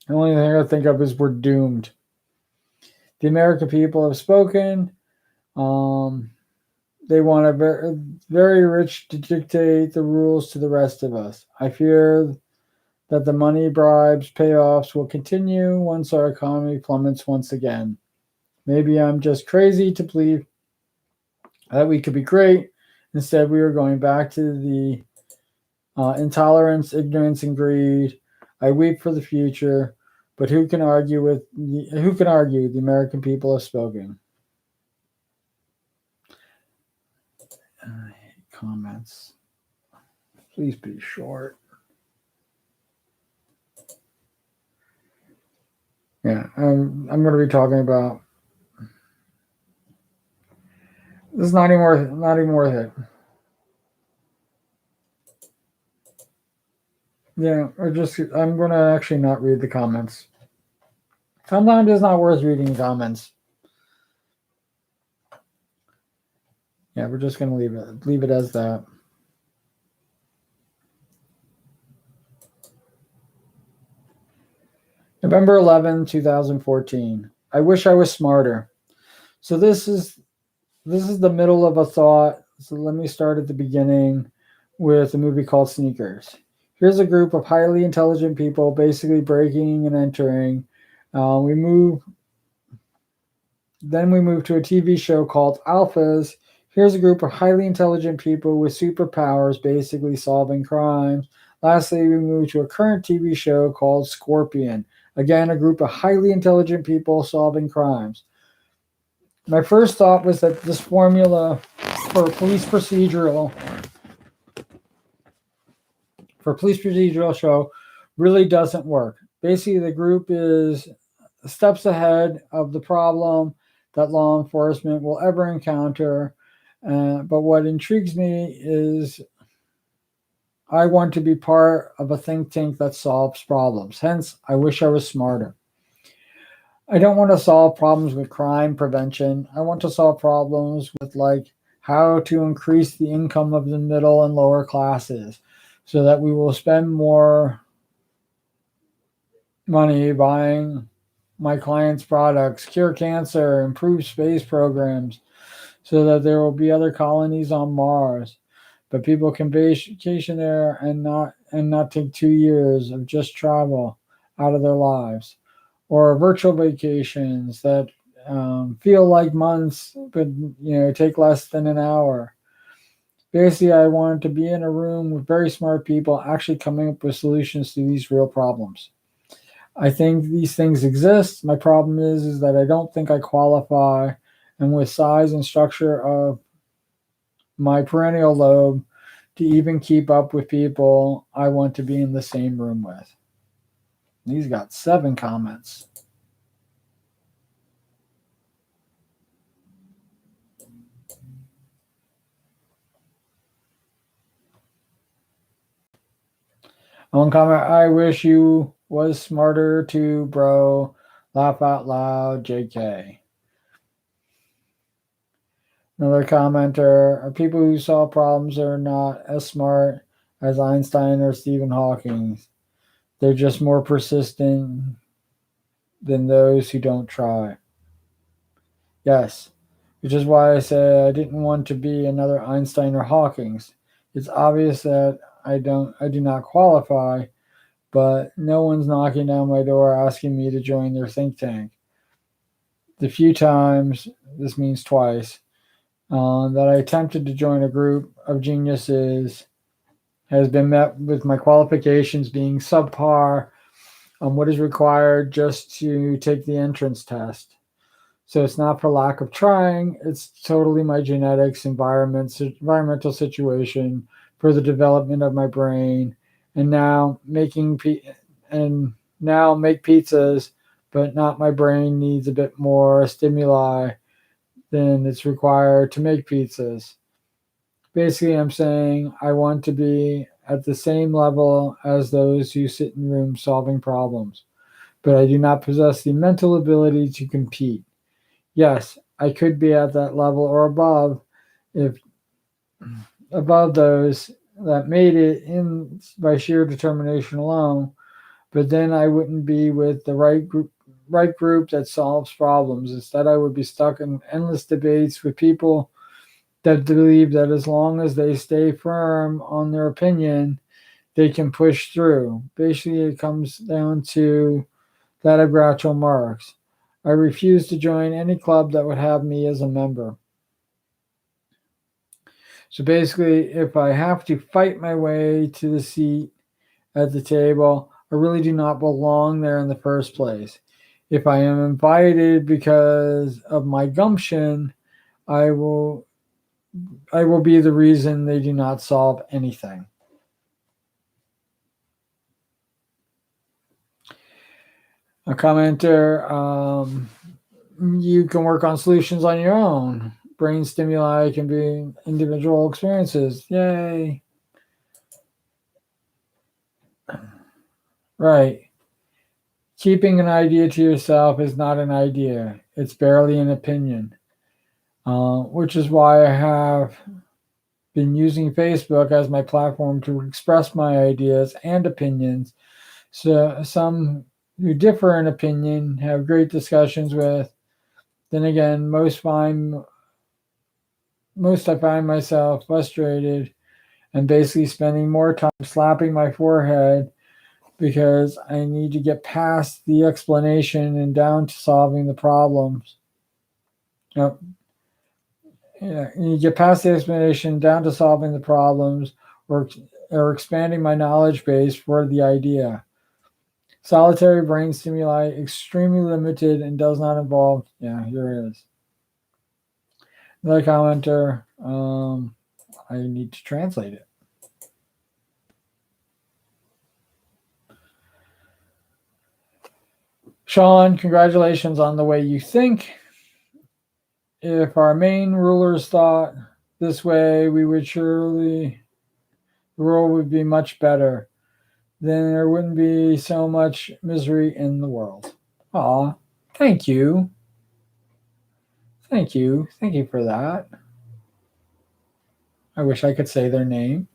The only thing I think of is we're doomed. The American people have spoken. They want a very, very rich to dictate the rules to the rest of us. I fear that the money, bribes, payoffs will continue once our economy plummets once again. Maybe I'm just crazy to believe that we could be great. Instead, we are going back to the intolerance, ignorance, and greed. I weep for the future, but who can argue? The American people have spoken. Comments. Please be short. Yeah, I'm going to be talking about. This is not even worth it. Yeah, I'm going to actually not read the comments. Sometimes it's not worth reading comments. Yeah, we're just going to leave it as that. November 11, 2014. I wish I was smarter. So this is the middle of a thought. So let me start at the beginning with a movie called Sneakers. Here's a group of highly intelligent people basically breaking and entering. We move to a TV show called Alphas. Here's a group of highly intelligent people with superpowers basically solving crimes. Lastly, we move to a current TV show called Scorpion. Again, a group of highly intelligent people solving crimes. My first thought was that this formula for police procedural show really doesn't work. Basically, the group is steps ahead of the problem that law enforcement will ever encounter. But what intrigues me is I want to be part of a think tank that solves problems. Hence, I wish I was smarter. I don't want to solve problems with crime prevention. I want to solve problems with like how to increase the income of the middle and lower classes so that we will spend more money buying my clients' products, cure cancer, improve space programs, so that there will be other colonies on Mars. But people can vacation there and not take 2 years of just travel out of their lives. Or virtual vacations that feel like months, but take less than an hour. Basically, I wanted to be in a room with very smart people actually coming up with solutions to these real problems. I think these things exist. My problem is that I don't think I qualify, and with size and structure of my parietal lobe, to even keep up with people I want to be in the same room with. He's got 7 comments. One comment, I wish you was smarter too, bro. Laugh out loud, JK. Another commenter, people who solve problems are not as smart as Einstein or Stephen Hawking. They're just more persistent than those who don't try. Yes, which is why I say I didn't want to be another Einstein or Hawking. It's obvious that I do not qualify, but no one's knocking down my door asking me to join their think tank. The few times, this means twice, that I attempted to join a group of geniuses has been met with my qualifications being subpar on what is required just to take the entrance test. So it's not for lack of trying, it's totally my genetics, environmental situation for the development of my brain, and now and now make pizzas, but not my brain needs a bit more stimuli than it's required to make pizzas. Basically, I'm saying I want to be at the same level as those who sit in rooms solving problems, but I do not possess the mental ability to compete. Yes, I could be at that level or above if above those that made it in by sheer determination alone, but then I wouldn't be with the right group that solves problems. Instead, I would be stuck in endless debates with people that believe that as long as they stay firm on their opinion, they can push through. Basically, it comes down to that of Groucho Marx. I refuse to join any club that would have me as a member. So basically, if I have to fight my way to the seat at the table, I really do not belong there in the first place. If I am invited because of my gumption, I will I will be the reason they do not solve anything. A commenter, you can work on solutions on your own. Brain stimuli can be individual experiences. Yay. Right. Keeping an idea to yourself is not an idea, it's barely an opinion, which is why I have been using Facebook as my platform to express my ideas and opinions. So, some who differ in opinion have great discussions with. Then again, most I find myself frustrated and basically spending more time slapping my forehead because I need to get past the explanation and down to solving the problems. Yep. Yeah, you get past the explanation down to solving the problems or or expanding my knowledge base for the idea. Solitary brain stimuli extremely limited and does not involve. Yeah, here it is. Another commenter. I need to translate it. Sean, congratulations on the way you think. If our main rulers thought this way, we would surely the world would be much better. Then there wouldn't be so much misery in the world. Aw, thank you. Thank you. Thank you for that. I wish I could say their name.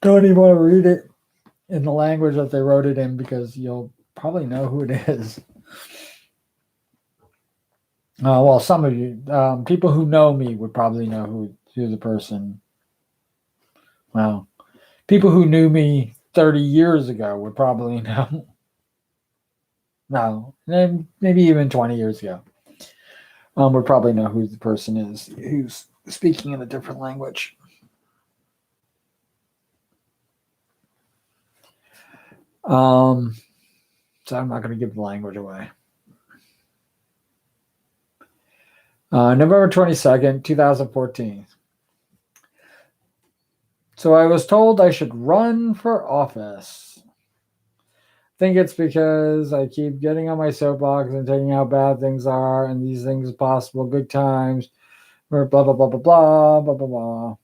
Don't even want to read it in the language that they wrote it in because you'll probably know who it is. Well, some of you, people who know me would probably know who the person. Well, people who knew me 30 years ago would probably know. No, maybe even 20 years ago. Would probably know who the person is who's speaking in a different language. So I'm not going to give the language away. November 22nd, 2014. So I was told I should run for office. I think it's because I keep getting on my soapbox and taking how bad things are and these things are possible, good times, or blah, blah, blah, blah, blah, blah, blah, blah.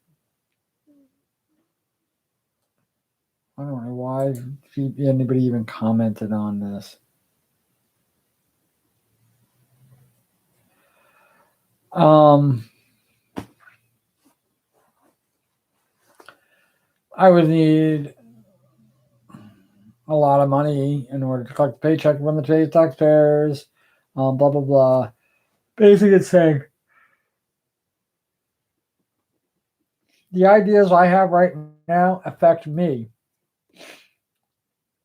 I don't know why anybody even commented on this. I would need a lot of money in order to collect the paycheck from the taxpayers, blah, blah, blah. Basically, it's saying the ideas I have right now affect me.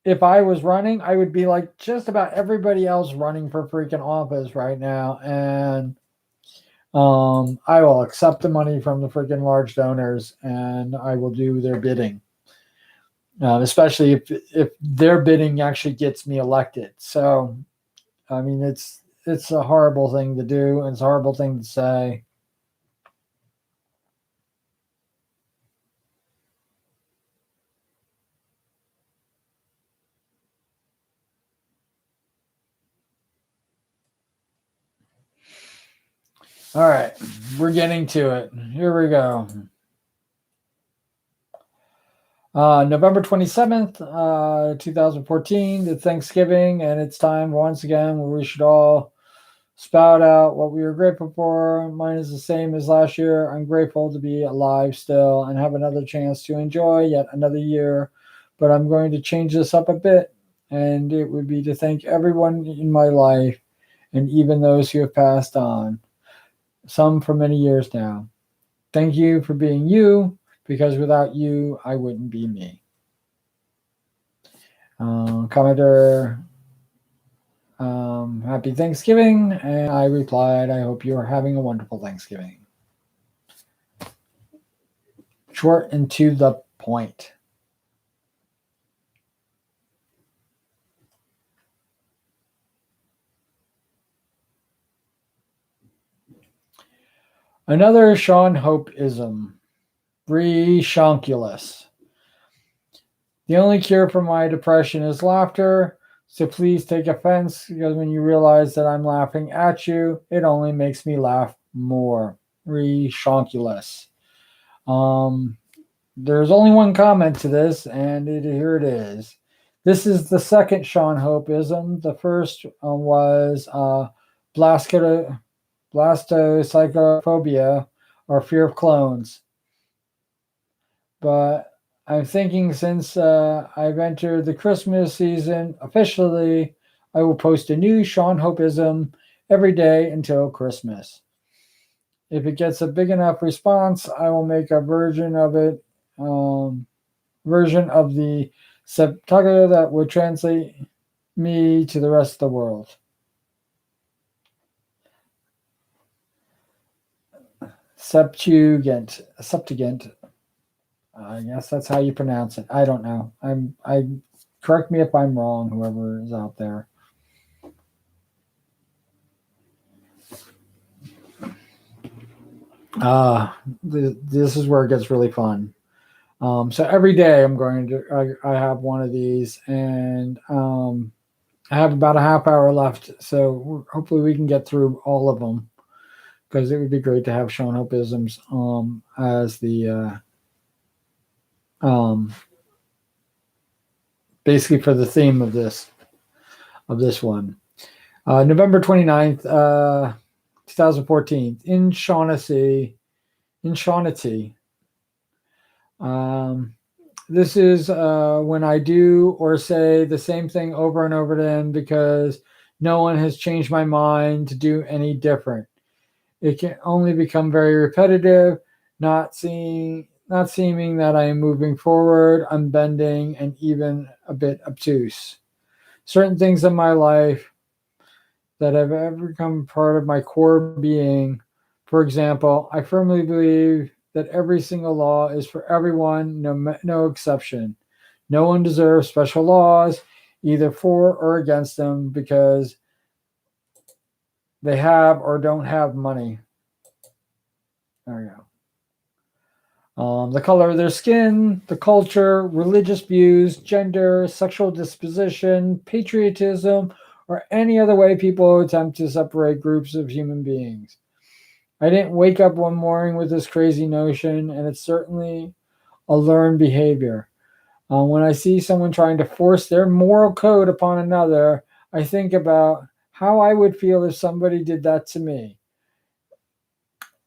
if I was running, I would be like just about everybody else running for freaking office right now. And I will accept the money from the freaking large donors and I will do their bidding. Especially if their bidding actually gets me elected. So, I mean, it's a horrible thing to do, and it's a horrible thing to say. All right, we're getting to it. Here we go. November 27th, 2014, it's Thanksgiving, and it's time once again where we should all spout out what we were grateful for. Mine is the same as last year. I'm grateful to be alive still and have another chance to enjoy yet another year, but I'm going to change this up a bit, and it would be to thank everyone in my life and even those who have passed on, some for many years now. Thank you for being you, because without you, I wouldn't be me. Commodore, happy Thanksgiving. And I replied, I hope you are having a wonderful Thanksgiving. Short and to the point. Another Sean Hope-ism. Reshonkulus. The only cure for my depression is laughter, so please take offense, because when you realize that I'm laughing at you, it only makes me laugh more. Reshonkulus. There's only one comment to this, and here it is. This is the second Sean Hope-ism. The first was blastocytophobia, or fear of clones. But I'm thinking since I've entered the Christmas season officially, I will post a new Sean Hope-ism every day until Christmas. If it gets a big enough response, I will make a version of it, version of the Septuagint that would translate me to the rest of the world. Septuagint. I guess that's how you pronounce it. I don't know. I correct me if I'm wrong, whoever is out there. This is where it gets really fun. So every day I have one of these, and I have about a half hour left. So hopefully we can get through all of them, because it would be great to have Sean Hope-isms as the basically for the theme of this one. November 29th, 2014, in Shaughnessy. This is when I do or say the same thing over and over again because no one has changed my mind to do any different. It can only become very repetitive, not seeming that I am moving forward, I'm bending, and even a bit obtuse. Certain things in my life that have ever become part of my core being. For example, I firmly believe that every single law is for everyone, no exception. No one deserves special laws, either for or against them, because they have or don't have money. There we go. The color of their skin, the culture, religious views, gender, sexual disposition, patriotism, or any other way people attempt to separate groups of human beings. I didn't wake up one morning with this crazy notion, and it's certainly a learned behavior. When I see someone trying to force their moral code upon another, I think about how I would feel if somebody did that to me.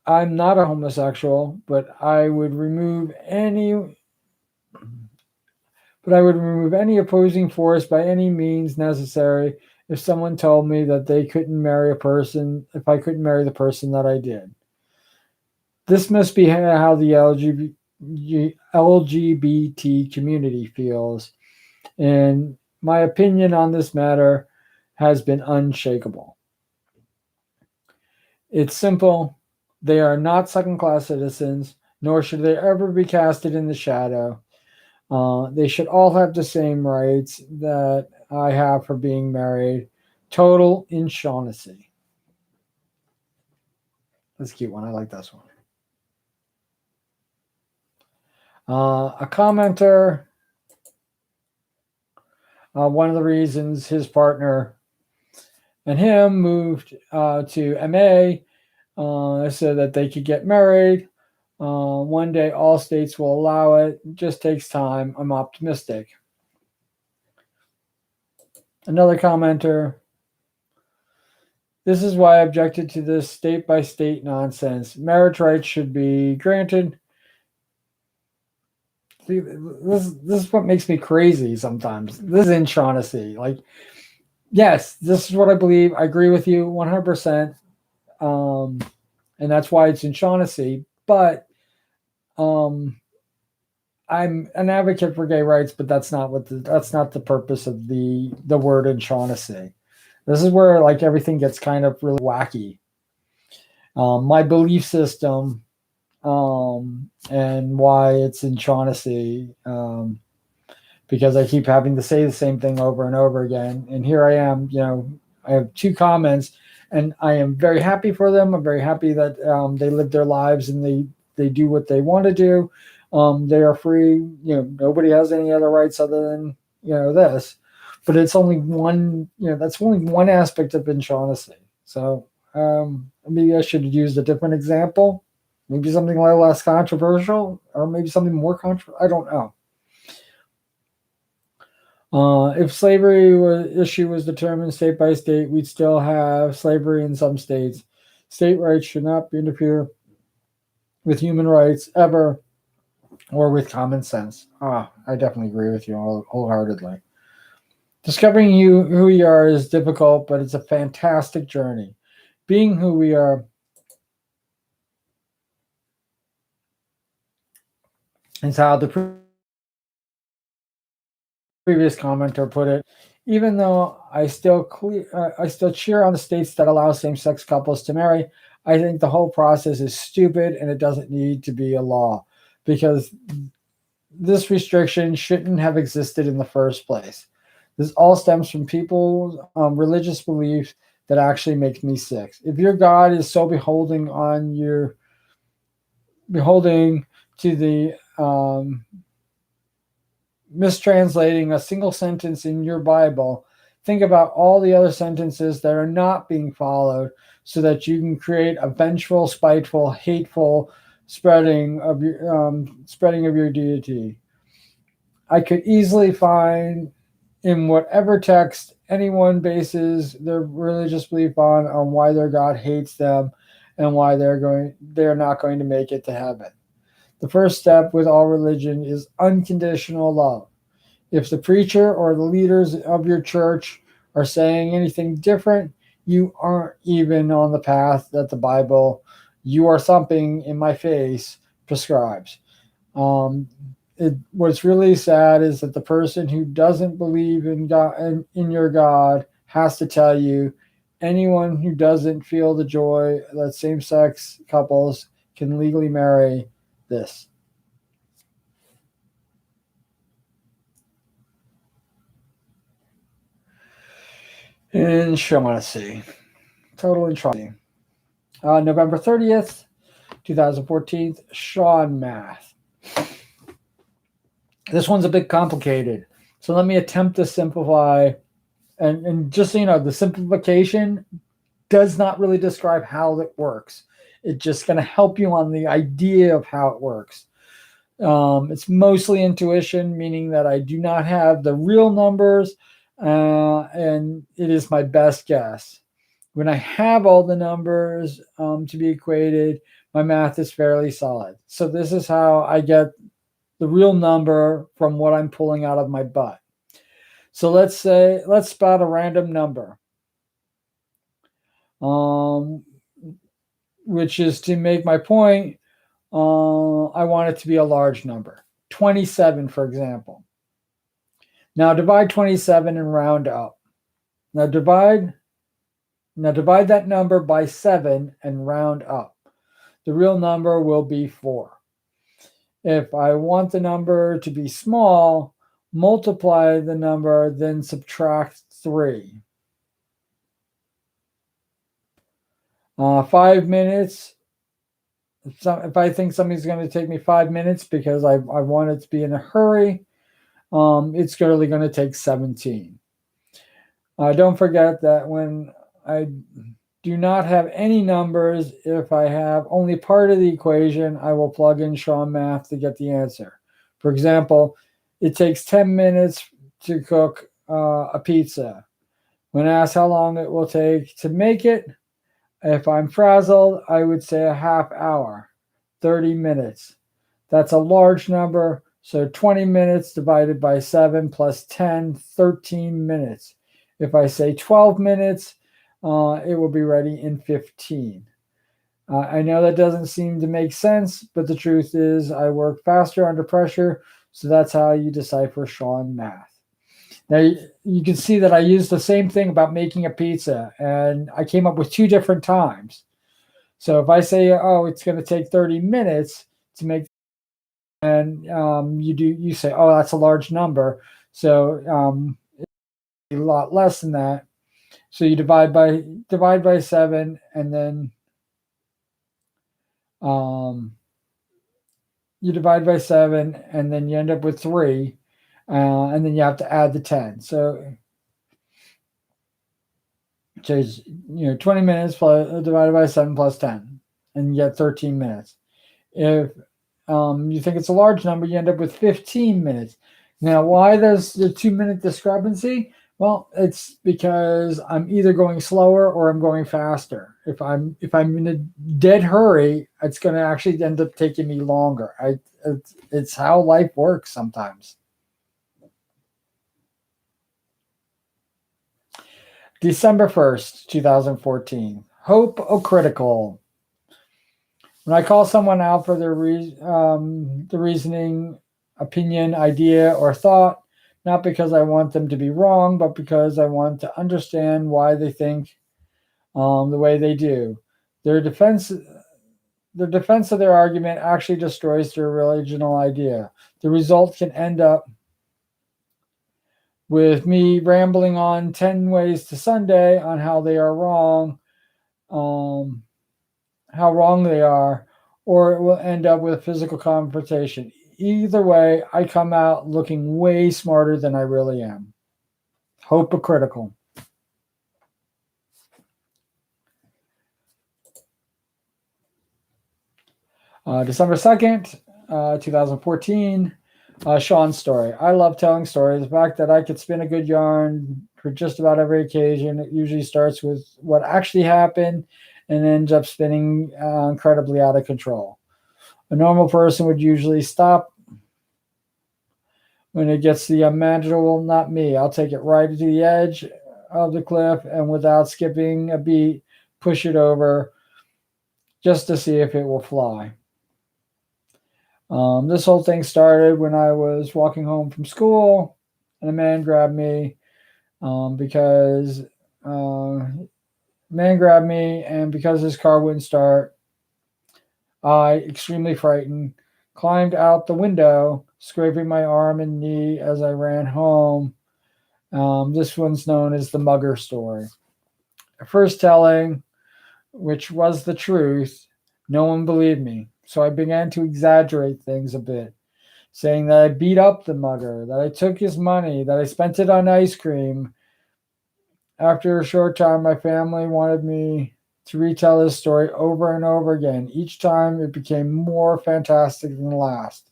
I'm not a homosexual, but I would remove any opposing force by any means necessary if someone told me that they couldn't marry a person if I couldn't marry the person that I did. This must be how the LGBT community feels, and My opinion on this matter has been unshakable. It's simple. They are not second-class citizens, nor should they ever be casted in the shadow. They should all have the same rights that I have for being married. Total inshaughnessy. That's a cute one. I like this one. A commenter, one of the reasons his partner and him moved to MA so that they could get married. One day, all states will allow it. It just takes time. I'm optimistic. Another commenter. This is why I objected to this state by state nonsense. Marriage rights should be granted. See, this is what makes me crazy sometimes. This is inshaughnessy. Like, yes, this is what I believe. I agree with you 100%. And that's why it's inshaughnessy. But I'm an advocate for gay rights, but that's not the purpose of the word inshaughnessy. This is where like everything gets kind of really wacky. My belief system and why it's inshaughnessy, because I keep having to say the same thing over and over again. And here I am, I have 2 comments, and I am very happy for them. I'm very happy that they live their lives and they do what they want to do. They are free. Nobody has any other rights other than this. But it's only one. That's only one aspect of inshaughnessy. So maybe I should have used a different example. Maybe something a little less controversial, or maybe something more controversial. I don't know. If slavery issue was determined state by state, we'd still have slavery in some states. State rights should not interfere with human rights ever, or with common sense. I definitely agree with you wholeheartedly. Discovering who we are is difficult, but it's a fantastic journey. Being who we are is how the previous commenter put it. Even though I still cheer on the states that allow same-sex couples to marry, I think the whole process is stupid and it doesn't need to be a law, because this restriction shouldn't have existed in the first place. This all stems from people's religious beliefs that actually makes me sick. If your God is so beholding to the mistranslating a single sentence in your Bible, think about all the other sentences that are not being followed, so that you can create a vengeful, spiteful, hateful spreading of your deity. I could easily find in whatever text anyone bases their religious belief on why their God hates them and why they're not going to make it to heaven. The first step with all religion is unconditional love. If the preacher or the leaders of your church are saying anything different, you aren't even on the path that the Bible, you are thumping in my face, prescribes. What's really sad is that the person who doesn't believe in God, in your God, has to tell you, anyone who doesn't feel the joy that same-sex couples can legally marry this. Inshaughnessy. Total inshaughnessy. November 30th, 2014, Sean Math. This one's a bit complicated, so let me attempt to simplify. And just so you know, the simplification does not really describe how it works. It's just going to help you on the idea of how it works. It's mostly intuition, meaning that I do not have the real numbers, and it is my best guess. When I have all the numbers to be equated, my math is fairly solid. So this is how I get the real number from what I'm pulling out of my butt. So let's spout a random number, which is to make my point. I want it to be a large number, 27, for example. Now divide 27 and round up. Now divide that number by 7 and round up. The real number will be 4. If I want the number to be small, multiply the number, then subtract 3. 5 minutes. If I think something's going to take me 5 minutes because I want it to be in a hurry, it's really going to take 17. Don't forget that when I do not have any numbers, if I have only part of the equation, I will plug in Sean Math to get the answer. For example, it takes 10 minutes to cook a pizza. When asked how long it will take to make it, if I'm frazzled, I would say a half hour, 30 minutes. That's a large number, so 20 minutes divided by 7 plus 10, 13 minutes. If I say 12 minutes, it will be ready in 15. I know that doesn't seem to make sense, but the truth is I work faster under pressure, so that's how you decipher Sean Math. Now, you can see that I used the same thing about making a pizza, and I came up with 2 different times. So if I say, oh, it's going to take 30 minutes to make, and you say, oh, that's a large number. So it's a lot less than that. So you divide by 7, and then you divide by 7, and then you end up with 3, and then you have to add the 10. So is 20 minutes plus, divided by 7 plus 10, and you get 13 minutes. If you think it's a large number, you end up with 15 minutes. Now, why there's the 2-minute discrepancy? Well, it's because I'm either going slower or I'm going faster. If I'm in a dead hurry, it's going to actually end up taking me longer. It's how life works sometimes. December 1st, 2014. Hope O'Critical. When I call someone out for their the reasoning, opinion, idea, or thought, not because I want them to be wrong, but because I want to understand why they think the way they do. Their defense of their argument actually destroys their original idea. The result can end up with me rambling on 10 ways to Sunday on how they are wrong, how wrong they are, or it will end up with a physical confrontation. Either way, I come out looking way smarter than I really am. Hypocritical. December 2nd, 2014. Sean's story. I love telling stories. The fact that I could spin a good yarn for just about every occasion. It usually starts with what actually happened and ends up spinning incredibly out of control. A normal person would usually stop when it gets to the unmanageable. Not me. I'll take it right to the edge of the cliff and without skipping a beat, push it over just to see if it will fly. This whole thing started when I was walking home from school, and a man grabbed me and because his car wouldn't start, I, extremely frightened, climbed out the window, scraping my arm and knee as I ran home. This one's known as the mugger story. First telling, which was the truth, no one believed me. So I began to exaggerate things a bit, saying that I beat up the mugger, that I took his money, that I spent it on ice cream. After a short time, my family wanted me to retell this story over and over again. Each time it became more fantastic than the last.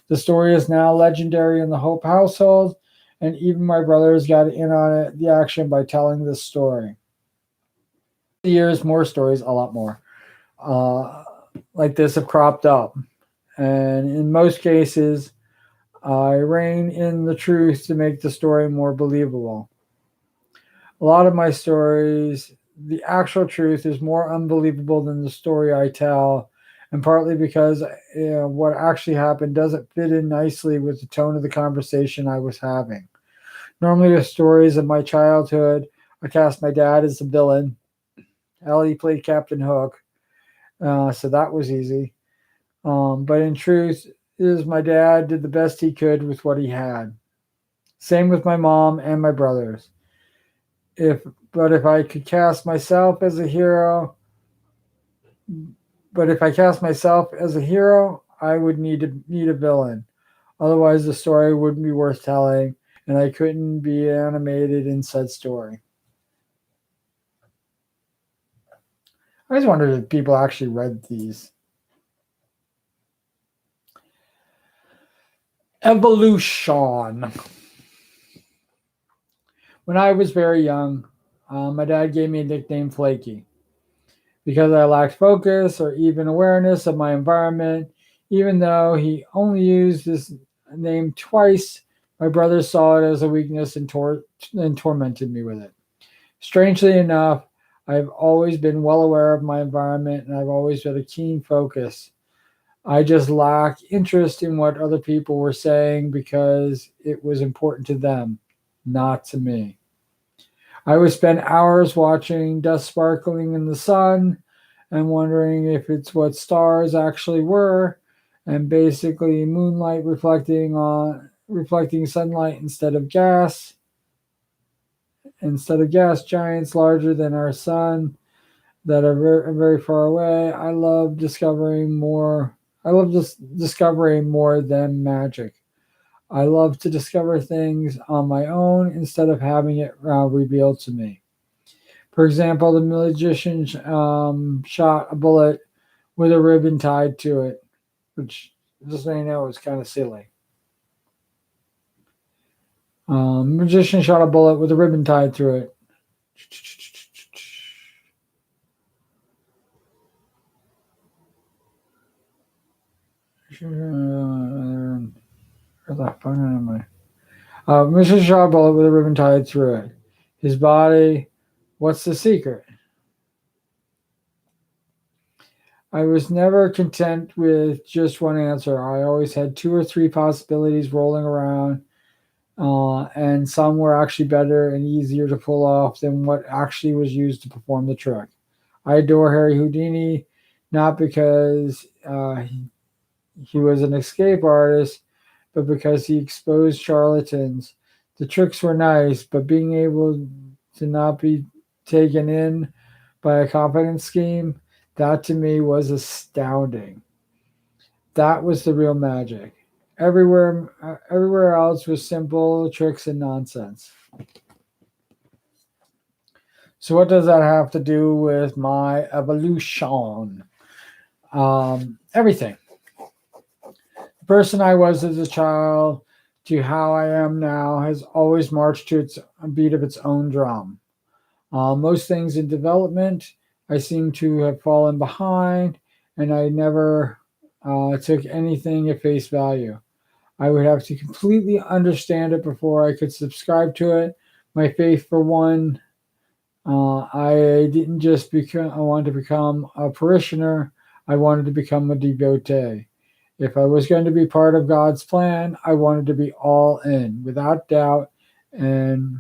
The story is now legendary in the Hope household, and even my brothers got in on the action by telling this story. Years, more stories, a lot more like this have cropped up, and in most cases I rein in the truth to make the story more believable. A lot of my stories, the actual truth is more unbelievable than the story I tell, and partly because what actually happened doesn't fit in nicely with the tone of the conversation I was having. Normally, with stories of my childhood, I cast my dad as the villain. Ellie played Captain Hook, so that was easy. But in truth, is my dad did the best he could with what he had. Same with my mom and my brothers. If but if I could cast myself as a hero, but if I cast myself as a hero, I would need a villain. Otherwise, the story wouldn't be worth telling, and I couldn't be animated in said story. I just wondered if people actually read these. Evolution. When I was very young, my dad gave me a nickname Flaky because I lacked focus or even awareness of my environment. Even though he only used this name twice, my brothers saw it as a weakness and tormented me with it. Strangely enough, I've always been well aware of my environment and I've always had a keen focus. I just lack interest in what other people were saying because it was important to them, not to me. I would spend hours watching dust sparkling in the sun and wondering if it's what stars actually were, and basically moonlight reflecting sunlight instead of gas giants larger than our sun that are very, very far away. I love discovering more than magic. I love to discover things on my own instead of having it revealed to me. For example, the magician shot a bullet with a ribbon tied to it, which, just so you know, is kind of silly. Magician shot a bullet with a ribbon tied through it. Magician shot a bullet with a ribbon tied through it. His body. What's the secret? I was never content with just one answer. I always had two or three possibilities rolling around, and some were actually better and easier to pull off than what actually was used to perform the trick. I adore Harry Houdini, not because he was an escape artist, but because he exposed charlatans. The tricks were nice, but being able to not be taken in by a confidence scheme, that to me was astounding. That was the real magic. Everywhere else was simple tricks and nonsense. So what does that have to do with my evolution? Everything. The person I was as a child to how I am now has always marched to its a beat of its own drum. Most things in development, I seem to have fallen behind, and I never took anything at face value. I would have to completely understand it before I could subscribe to it. My faith, for one, I didn't just become. I wanted to become a parishioner. I wanted to become a devotee. If I was going to be part of God's plan, I wanted to be all in, without doubt, and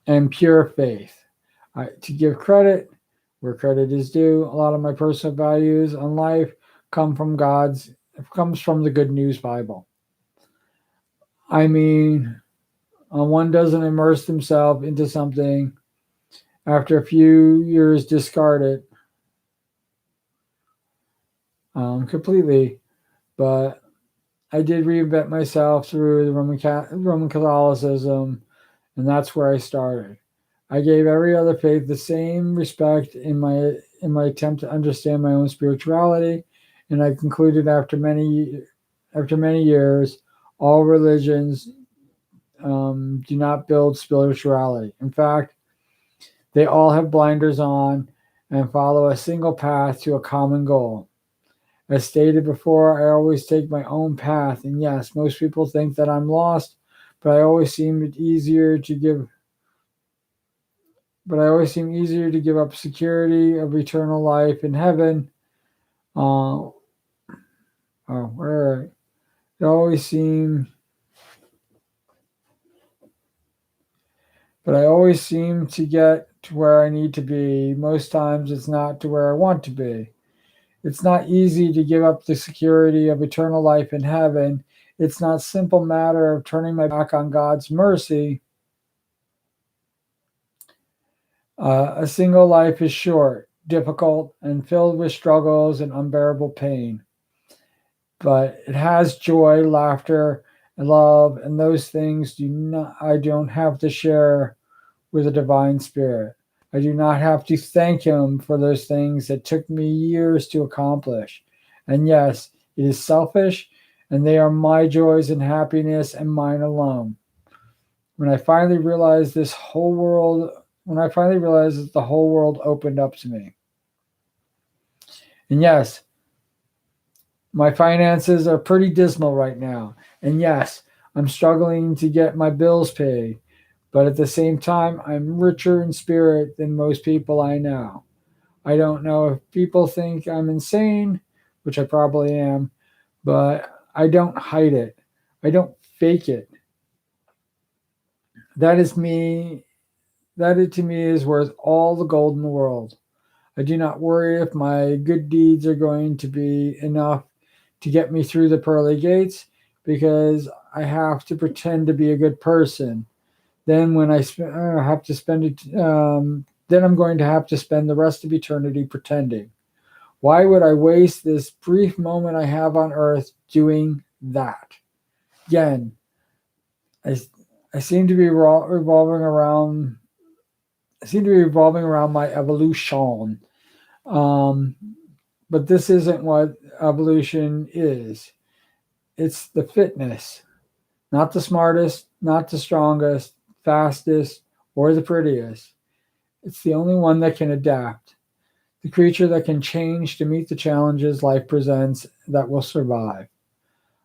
and pure faith. To give credit where credit is due, a lot of my personal values on life come from God's comes from the Good News Bible. I mean, one doesn't immerse himself into something after a few years discard it completely. But I did reinvent myself through the Roman Catholicism, and that's where I started. I gave every other faith the same respect in my attempt to understand my own spirituality, and I concluded after many years, all religions do not build spirituality. In fact, they all have blinders on and follow a single path to a common goal. As stated before, I always take my own path, and yes, most people think that I'm lost, but I always seem it easier to give but I always seem easier to give up security of eternal life in heaven. Uh, oh, all right. It always seemed but I always seem to get to where I need to be. Most times it's not to where I want to be. It's not easy to give up the security of eternal life in heaven. It's not a simple matter of turning my back on God's mercy. A single life is short, difficult, and filled with struggles and unbearable pain. But it has joy, laughter, and love, and those things I don't have to share with the divine spirit. I do not have to thank him for those things that took me years to accomplish. And yes, it is selfish, and they are my joys and happiness and mine alone. When I finally realized when I finally realized that the whole world opened up to me. And yes, my finances are pretty dismal right now. And yes, I'm struggling to get my bills paid. But at the same time, I'm richer in spirit than most people I know. I don't know if people think I'm insane, which I probably am, but I don't hide it. I don't fake it. That is me. That it to me is worth all the gold in the world. I do not worry if my good deeds are going to be enough to get me through the pearly gates because I have to pretend to be a good person. Then when have to spend it, then I'm going to have to spend the rest of eternity pretending. Why would I waste this brief moment I have on earth doing that? Again, I, I seem to be revolving around. I seem to be revolving around my evolution. Um, but this isn't what evolution is. It's the fitness, not the smartest, not the strongest, fastest, or the prettiest. It's the only one that can adapt, the creature that can change to meet the challenges life presents that will survive.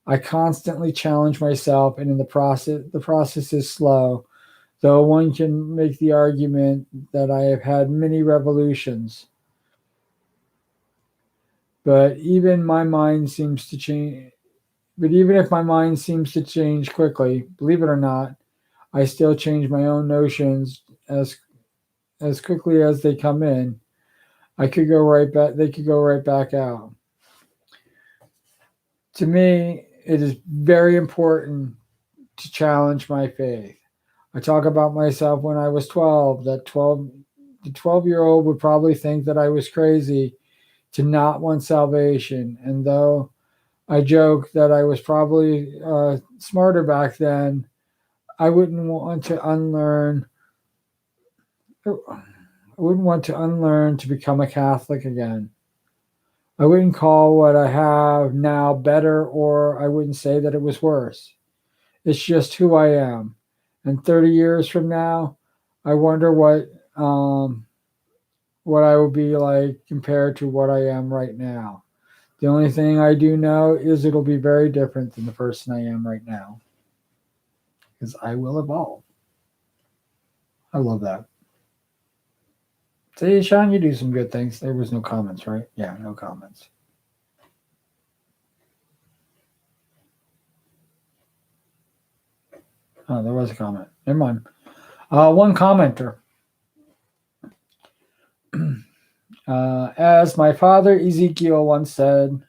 I constantly challenge myself, and in the process is slow, though one can make the argument that I have had many revolutions. But even my mind seems to change. But even if my mind seems to change quickly, believe it or not, I still change my own notions as quickly as they come in. I could go right back. They could go right back out. To me, it is very important to challenge my faith. I talk about myself when I was 12. The 12-year-old would probably think that I was crazy to not want salvation. And though I joke that I was probably smarter back then, I wouldn't want to unlearn. I wouldn't want to unlearn to become a Catholic again. I wouldn't call what I have now better, or I wouldn't say that it was worse. It's just who I am. And 30 years from now, I wonder what I will be like compared to what I am right now. The only thing I do know is it'll be very different than the person I am right now because I will evolve. I love that. See, Sean, you do some good things. There was no comments, right? Yeah, no comments. Oh, there was a comment. Never mind. One commenter. As my father Ezekiel once said,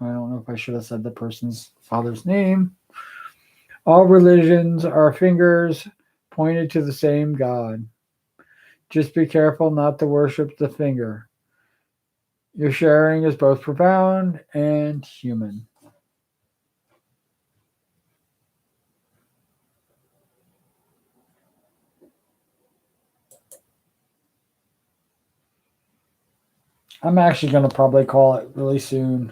I don't know if I should have said the person's father's name. All religions are fingers pointed to the same God. Just be careful not to worship the finger. Your sharing is both profound and human. I'm actually going to probably call it really soon.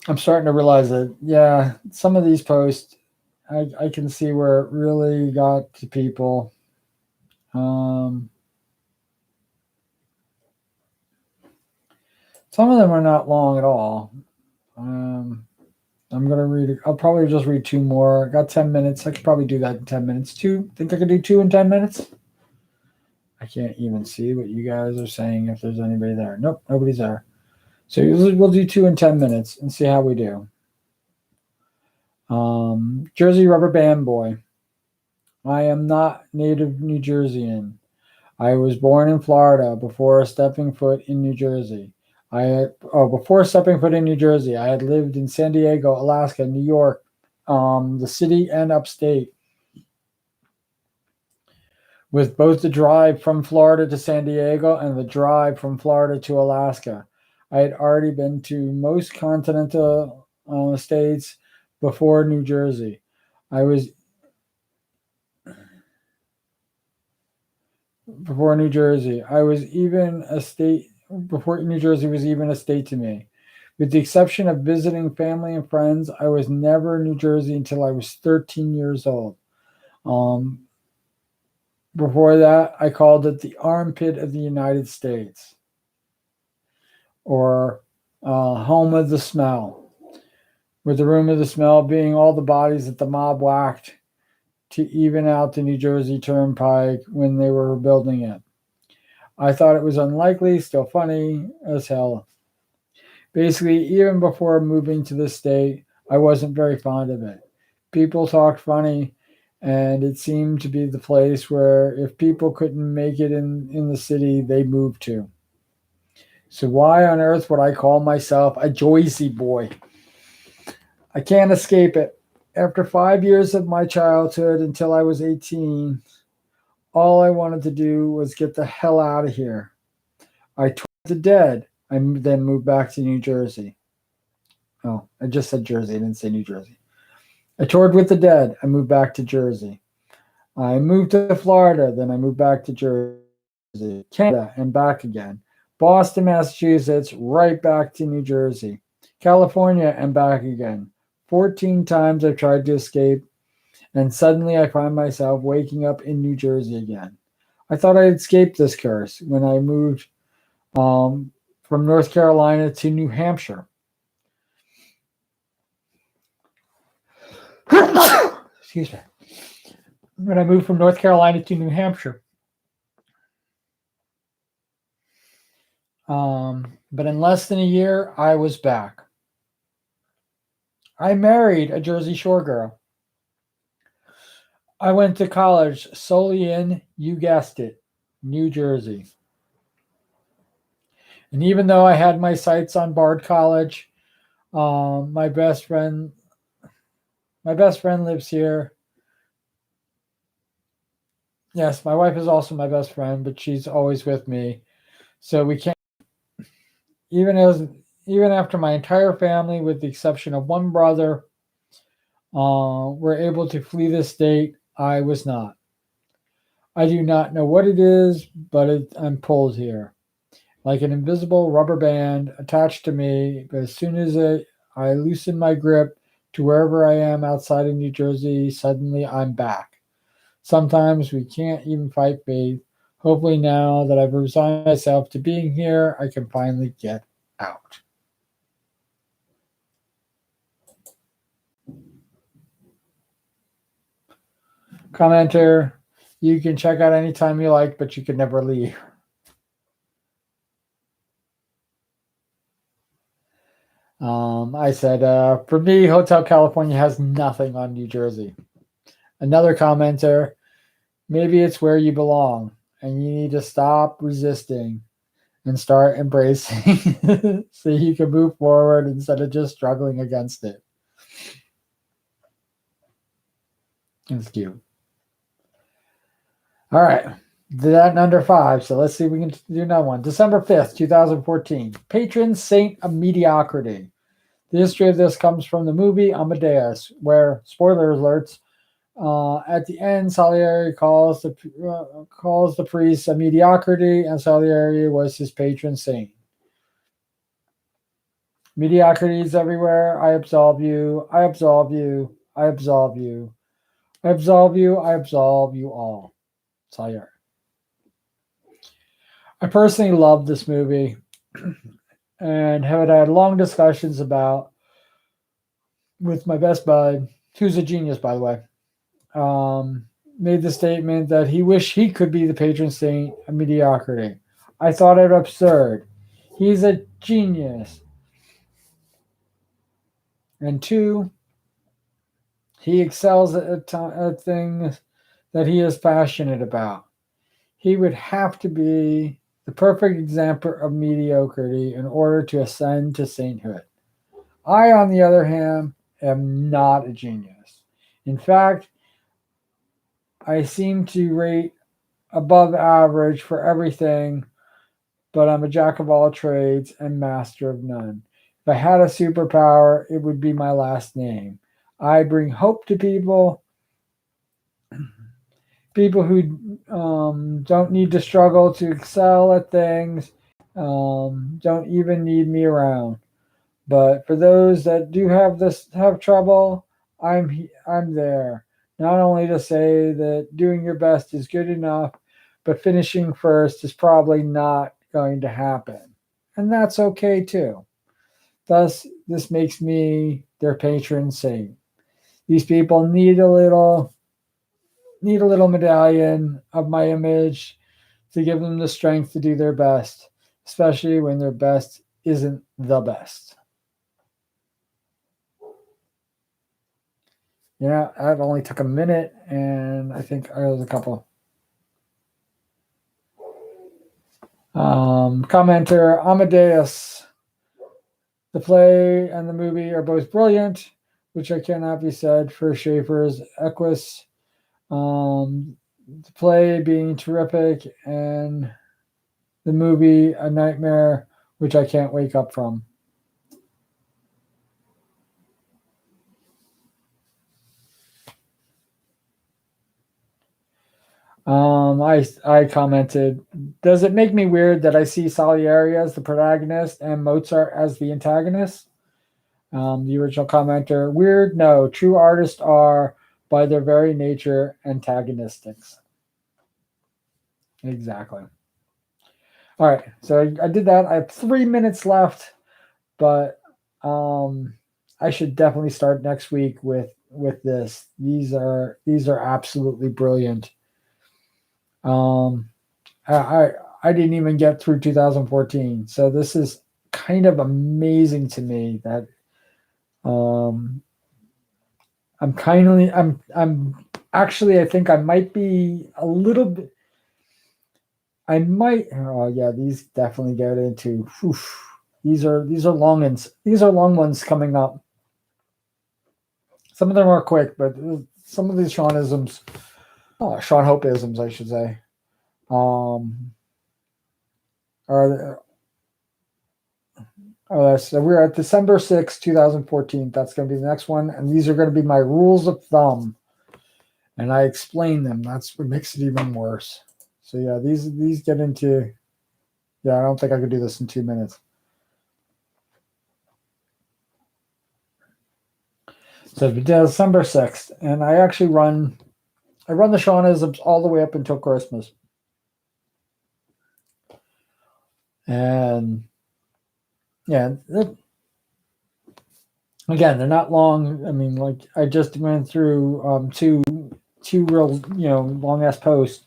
I'm starting to realize that, yeah, some of these posts, I can see where it really got to people. Some of them are not long at all. I'm gonna read. I'll probably just read two more. I got 10 minutes. I could probably do that in 10 minutes. Two. Think I could do two in 10 minutes? I can't even see what you guys are saying. If there's anybody there, nope, nobody's there. So we'll do two in 10 minutes and see how we do. Jersey Rubber Band Boy. I am not native New Jerseyan. I was born in Florida before stepping foot in New Jersey. Before stepping foot in New Jersey, I had lived in San Diego, Alaska, New York, the city, and upstate. With both the drive from Florida to San Diego and the drive from Florida to Alaska, I had already been to most continental states before New Jersey. I was before New Jersey. I was even a state before New Jersey was even a state to me. With the exception of visiting family and friends, I was never in New Jersey until I was 13 years old. Um, Before that, I called it the armpit of the United States, or home of the smell, with the room of the smell being all the bodies that the mob whacked to even out the New Jersey Turnpike when they were building it. I thought it was unlikely, still funny as hell. Basically, even before moving to the state, I wasn't very fond of it. People talked funny, and it seemed to be the place where if people couldn't make it in the city, they moved to. So why on earth would I call myself a Jersey boy? I can't escape it. After 5 years of my childhood until I was 18, all I wanted to do was get the hell out of here. I toured the dead. I then moved back to New Jersey. Oh, I just said Jersey. I didn't say New Jersey. I toured with the dead. I moved back to Jersey. I moved to Florida. Then I moved back to Jersey, Canada, and back again. Boston, Massachusetts, right back to New Jersey. California, and back again. 14 times I've tried to escape, and suddenly I find myself waking up in New Jersey again. I thought I had escaped this curse when I moved from North Carolina to New Hampshire. Excuse me. When I moved from North Carolina to New Hampshire. But in less than a year, I was back. I married a Jersey Shore girl. I went to college solely in, you guessed it, New Jersey. And even though I had my sights on Bard College, my best friend lives here. Yes, my wife is also my best friend, but she's always with me. So we can't even after my entire family, with the exception of one brother, were able to flee the state, I was not. I do not know what it is, but I'm pulled here, like an invisible rubber band attached to me. But as soon as I loosen my grip to wherever I am outside of New Jersey, suddenly I'm back. Sometimes we can't even fight fate. Hopefully, now that I've resigned myself to being here, I can finally get out. Commenter, you can check out anytime you like, but you can never leave. I said, for me, Hotel California has nothing on New Jersey. Another commenter, maybe it's where you belong, and you need to stop resisting and start embracing so you can move forward instead of just struggling against it. It's cute. All right. Did that in under 5. So let's see if we can do another one. December 5th, 2014. Patron saint of mediocrity. The history of this comes from the movie Amadeus, where, spoiler alerts, at the end, Salieri calls the priest a mediocrity, and Salieri was his patron saint. Mediocrity is everywhere. I absolve you. I absolve you. I absolve you. I absolve you. I absolve you all. Salieri. I personally love this movie and have had long discussions about with my best bud, who's a genius, by the way. Made the statement that he wished he could be the patron saint of mediocrity. I thought it absurd. He's a genius. And 2, He excels at things that he is passionate about. He would have to be the perfect example of mediocrity in order to ascend to sainthood. I, on the other hand, am not a genius. In fact, I seem to rate above average for everything, but I'm a jack of all trades and master of none. If I had a superpower, it would be my last name. I bring hope to people who don't need to struggle to excel at things, don't even need me around. But for those that do have trouble, I'm there. Not only to say that doing your best is good enough, but finishing first is probably not going to happen. And that's okay too. Thus, this makes me their patron saint. These people need a little medallion of my image to give them the strength to do their best, especially when their best isn't the best. Yeah, that only took a minute, and I think there was a couple. Commenter Amadeus. The play and the movie are both brilliant, which I cannot be said for Schaefer's Equus. The play being terrific, and the movie a nightmare, which I can't wake up from. I commented, does it make me weird that I see Salieri as the protagonist and Mozart as the antagonist? The original commenter, weird? No, true artists are, by their very nature, antagonistic. Exactly. All right, so I did that. I have 3 minutes left, but I should definitely start next week with this. These are absolutely brilliant. Um, I didn't even get through 2014, so this is kind of amazing to me that um, I'm actually I think I might be a little bit. I might. Oh yeah, these definitely get into. Oof, these are long ones. These are long ones coming up. Some of them are quick, but some of these Seanisms, Sean Hope-isms, I should say, are so we're at December 6th, 2014. That's going to be the next one. And these are going to be my rules of thumb. And I explain them. That's what makes it even worse. So yeah, these get into, yeah, I don't think I could do this in 2 minutes. So December 6th. And I actually run the Seanisms all the way up until Christmas. And yeah, again, they're not long. I mean, like I just went through two real, long ass posts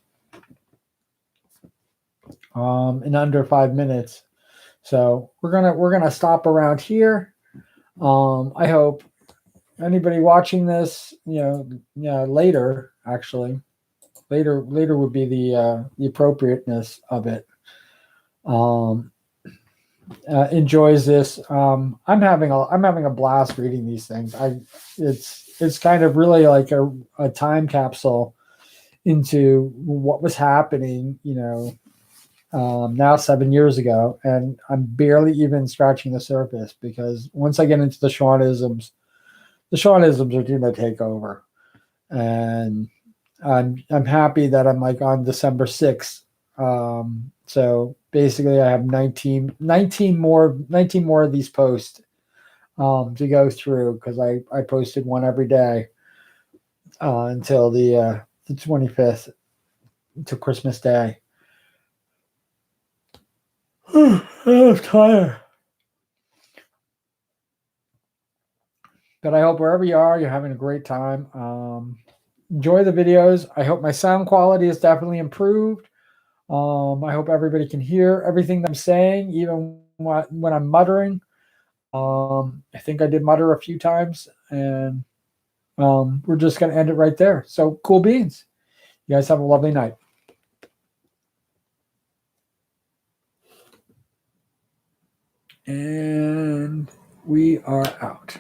in under 5 minutes. So we're gonna stop around here. I hope anybody watching this, later actually, later would be the appropriateness of it. Enjoys this. I'm having a blast reading these things. It's kind of really like a time capsule into what was happening, now 7 years ago, and I'm barely even scratching the surface because once I get into the Seanisms are going to take over, and I'm happy that I'm like on December 6th. So basically, I have 19 more of these posts to go through because I posted one every day until the 25th, until Christmas Day. I'm tired. But I hope wherever you are, you're having a great time. Enjoy the videos. I hope my sound quality is definitely improved. I hope everybody can hear everything that I'm saying, even when I'm muttering. I think I did mutter a few times, and we're just going to end it right there. So cool beans. You guys have a lovely night. And we are out.